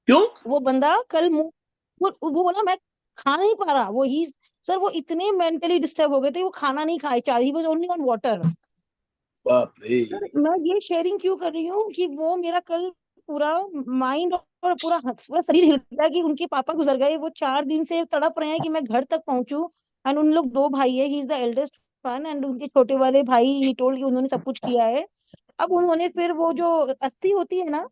क्यों? वो बंदा कल वो बोला मैं खा नहीं पा रहा. सर वो इतने मेंटली डिस्टर्ब हो गए थे, वो खाना नहीं खाए. He was only on water. बाप रे. सर मैं ये शेयरिंग क्यों कर रही हूँ कि वो मेरा कल पूरा माइंड और पूरा शरीर हिल गया कि उनके पापा गुजर गए. वो 4 दिन से तड़प रहे हैं कि मैं घर तक पहुंचूं. एंड उन लोग 2 भाई है, he is the eldest one. And उनके छोटे वाले भाई ही टोल्ड कि उन्होंने सब कुछ किया है. अब उन्होंने फिर वो जो अस्थि होती है ना,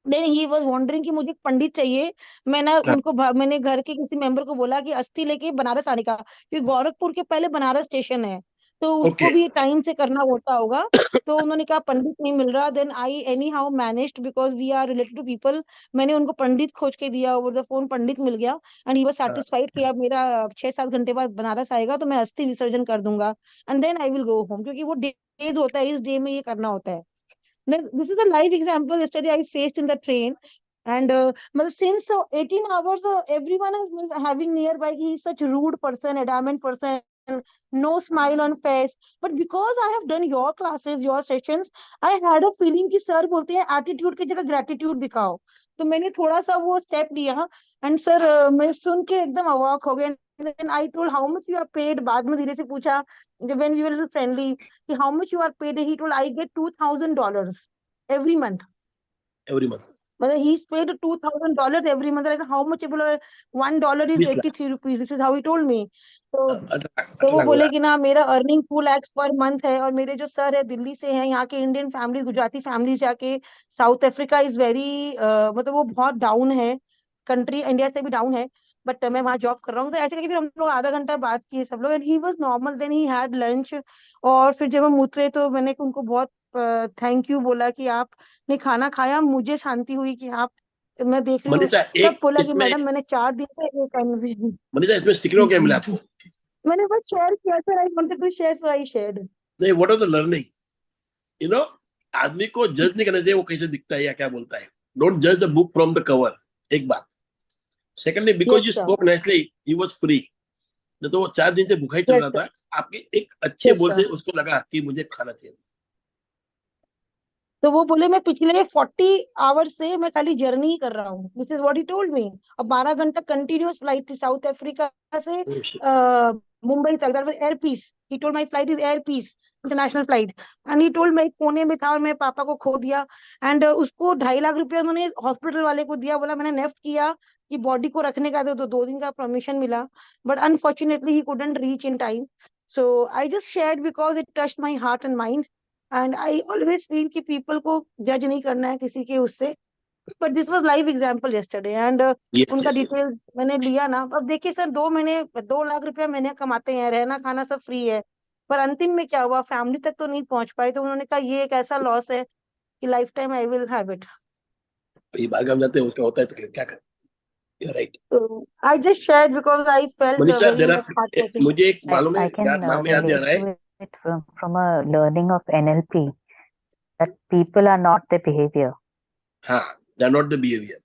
देन ही वाज वॉन्डरिंग कि मुझे एक पंडित चाहिए. मैंने घर के किसी मेंबर को बोला कि अस्थि लेके बनारस आने का, क्योंकि गोरखपुर के पहले बनारस स्टेशन है, तो ओके. उसको भी टाइम से करना होता होगा. तो उन्होंने कहा पंडित नहीं मिल रहा. Then I anyhow managed because we are related to people. मैंने उनको पंडित खोज के दिया, ओवर द फोन पंडित मिल गया. एंड ही वाज सेटिस्फाइड कि अब मेरा 6-7 घंटे बाद बनारस आएगा तो मैं अस्थि विसर्जन कर दूंगा and then I will go home, क्योंकि वो डेज होता है, इस डे में ये करना होता है. This is a live example. Yesterday I faced in the train, and since 18 hours, everyone is having nearby. He is such a rude person, adamant person, no smile on face. But because I have done your classes, your sessions, I had a feeling कि sir बोलते हैं attitude की जगह gratitude दिखाओ. तो मैंने थोड़ा सा वो step लिया, and सर मैं सुन के एकदम अवाक हो गए. Then I told how much you are paid. बाद में धीरे से पूछा when we were a little friendly, how much you are paid. He told I get $2,000 every month. Every month. मतलब he's paid $2,000 every month. Like how much? बोला $1 is 20 lakh 83 rupees. This is how he told me. तो 18 वो लाख बोले होगा। कि ना मेरा earning 2 lakhs per month है, और मेरे जो सर है दिल्ली से हैं, यहाँ के इंडियन फैमिली, गुजराती फैमिली जाके साउथ अफ्रीका इज वेरी, मतलब वो बहुत डाउन है, कंट्री इंडिया से भी डाउन है, बट मैं वहाँ जॉब कर रहा हूँ। तो ऐसे करके फिर हम लोग आधा घंटा बात किए सब लोग, and he was normal. Then he had lunch, और फिर जब हम उतरे तो मैंने उनको बहुत थैंक यू बोला कि आपने खाना खाया, मुझे शांति हुई कि आप, मैं देख रही हूँ मनीषा सब एक बोला कि इसमें, मैडम मैंने 4 दिन से एक मनीषा इसमें सीखने को क्या मिला आपको? मैंने बस शेयर किया sir, I wanted to share so I shared. नहीं, what are the learning, you know, आदमी को जज नहीं करना चाहिए वो कैसे दिखता है या क्या बोलता है। डोंट जज the book from the cover, एक बात। Secondly, because yes you sir, spoke nicely, he was free. नहीं तो वो 4 दिन से भूखा ही चल यस रहा सर, था, आपके एक अच्छे यस बोल सर। से उसको लगा कि मुझे खाना चाहिए। तो वो बोले मैं पिछले 40 आवर्स से मैं खाली जर्नी ही कर रहा हूँ, this is what he told me. अब 12 घंटा कंटिन्यूअस फ्लाइट थी साउथ अफ्रीका से Oh, shit. मुंबई तक, that was Air Peace. He told my flight is Air Peace international flight, and he told मैं एक कोने में था और मैं पापा को खो दिया, एंड उसको 2.5 लाख रुपया उन्होंने हॉस्पिटल वाले को दिया, बोला मैंने नेफ्ट किया कि बॉडी को रखने का, तो 2 दिन का परमिशन मिला, but unfortunately he couldn't reach in time. So I just shared because it touched my heart and mind, and I always feel कि पीपल को जज नहीं करना है किसी के उससे, but this was live example yesterday, and Yes, उनका yes, yes. डिटेल्स मैंने लिया ना। अब देखिए सर, 2 महीने 2 लाख रुपया महीने कमाते हैं, रहना खाना सब फ्री है, पर अंतिम में क्या हुआ, फैमिली तक तो नहीं पहुंच पाए, तो उन्होंने कहा ये एक ऐसा लॉस है कि life time I will have it. ये बाहर काम जाते हैं उसका होता है तकलीफ, क्या करें। You're right. तो I just shared because I felt Manisha, very there much heart touching. मुझे एक मालूम है, I can याद नाम याद नहीं आ relate रहा है। to it from a learning of NLP that people are not their behavior. हाँ, they are not the behavior.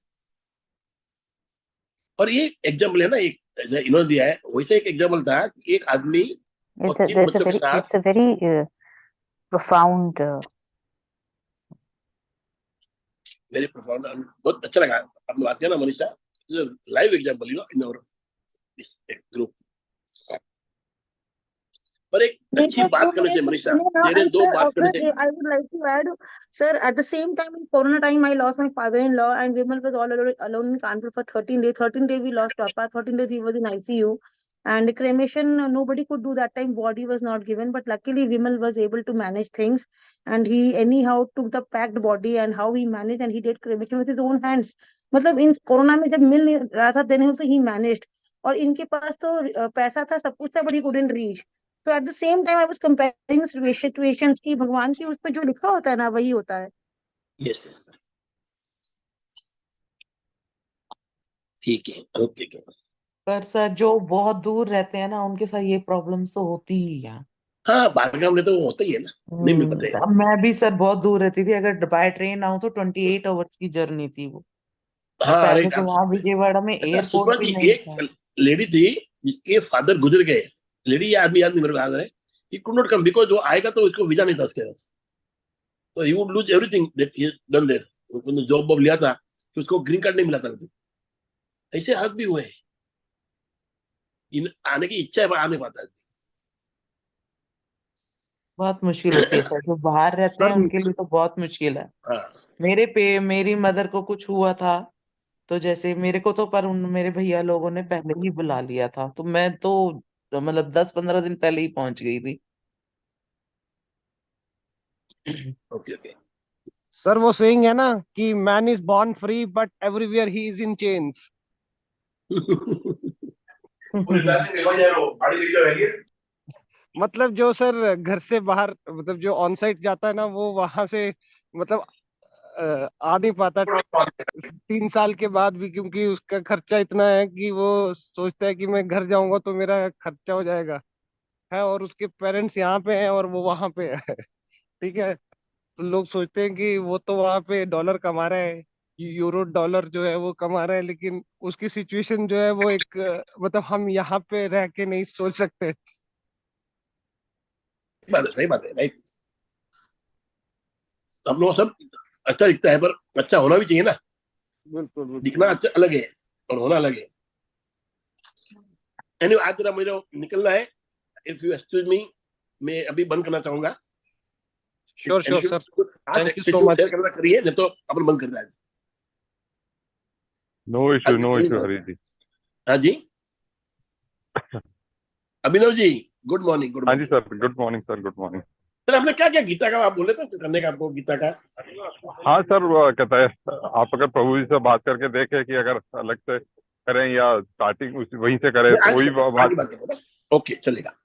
और ये एग्जाम्पल है ना, एक इन्होंने दिया है, वैसे एक एग्जाम्पल था कि एक आदमी और 3 बच्चों के साथ, It's a very profound. Very profound, बहुत अच्छा लगा आपने बात किया ना Manisha. Live example, you know, in our group. पर एक अच्छी बात करनी चाहिए मनीषा, तेरे दो बात करनी चाहिए। I would like to add, sir, at the same time in Corona time, I lost my father-in-law, and Vimal was all alone in Kanpur for 13 days. 13 days we lost Papa. 13 days he was in ICU, and cremation nobody could do that time. Body was not given, but luckily Vimal was able to manage things, and he anyhow took the packed body, and how he managed, and he did cremation with his own hands. मतलब इन corona में जब मिल नहीं रहा था, then also he managed. और इनके पास तो पैसा था, सब कुछ था, but he couldn't reach. तो at the same time I was comparing situations की भगवान की उस पे जो लिखा होता है ना वही होता है। यस, ठीक है, ओके। पर सर जो बहुत दूर रहते हैं ना उनके साथ ये प्रॉब्लम्स तो होती ही है। हाँ, बाहर काम रहते वो होता ही है ना, नहीं मिल पाते। अब मैं भी सर बहुत दूर रहती थी, अगर बाय ट्रेन आऊं तो 28 आवर्स की जर्नी थी वो। हाँ, पहले राइट। तो वहां विजयवाड़ा में अच्छा सुषमा एयरपोर्ट भी जी, नहीं था। एक लेडी थी जिसके फादर गुजर गए, लेडी या आदमी याद नहीं मेरे को, याद है, he could not come because वो आएगा तो उसको वीजा नहीं था उसके पास, तो he would lose everything that he done there. उसने जॉब वॉब लिया था कि उसको ग्रीन कार्ड नहीं मिला था, ऐसे हाथ भी हुए। आने की इच्छा है पर आ नहीं पाता है। बहुत मुश्किल होती है सर, जो बाहर रहते हैं सर उनके लिए तो बहुत मुश्किल है। हाँ, मेरी मदर को कुछ हुआ था, तो जैसे मेरे को तो पर उन मेरे भैया लोगों ने पहले ही बुला लिया था, तो मैं तो मतलब 10-15 दिन पहले ही पहुंच गई थी। Okay okay. सर वो सेइंग है ना कि man is born free but everywhere he is in chains. मतलब जो सर घर से बाहर, मतलब जो ऑन साइट जाता है ना, वो वहां से मतलब आ नहीं पाता 3 साल के बाद भी, क्योंकि उसका खर्चा इतना है कि वो सोचता है कि मैं घर जाऊंगा तो मेरा खर्चा हो जाएगा है, और उसके पेरेंट्स यहाँ पे हैं और वो वहां पे है। ठीक है, तो लोग सोचते हैं कि वो तो वहां पे डॉलर कमा रहा है, यूरो डॉलर जो है वो कमा रहा है, लेकिन उसकी सिचुएशन जो है वो एक मतलब हम यहाँ पे रह के नहीं सोच सकते। बात है, सही बात है, राइट। हम लोग सब अच्छा दिखता है पर अच्छा होना भी चाहिए ना। बिल्कुल बिल्कुल। दिखना अच्छा अलग है और होना अलग है। एनीवे, आज जरा मुझे निकलना है, इफ यू एक्सक्यूज मी, मैं अभी बंद करना चाहूंगा। Sure sure sir, thank you so much. Share करना करिए, नहीं तो अपन बंद कर जाएंगे। नो इशू चलिए सर। हरी जी। हाँ जी, Abhinav ji, good morning. Good हाँ जी morning sir, good morning sir, good morning. Sir. आपने क्या क्या गीता का आप बोले थे करने का, आपको गीता का? हाँ सर, वो कहता है आप अगर प्रभु जी से बात करके देखें कि अगर अलग से करें या स्टार्टिंग वहीं से करें, तो आगे वही आगे बात। बात करते हैं बस। ओके, चलेगा।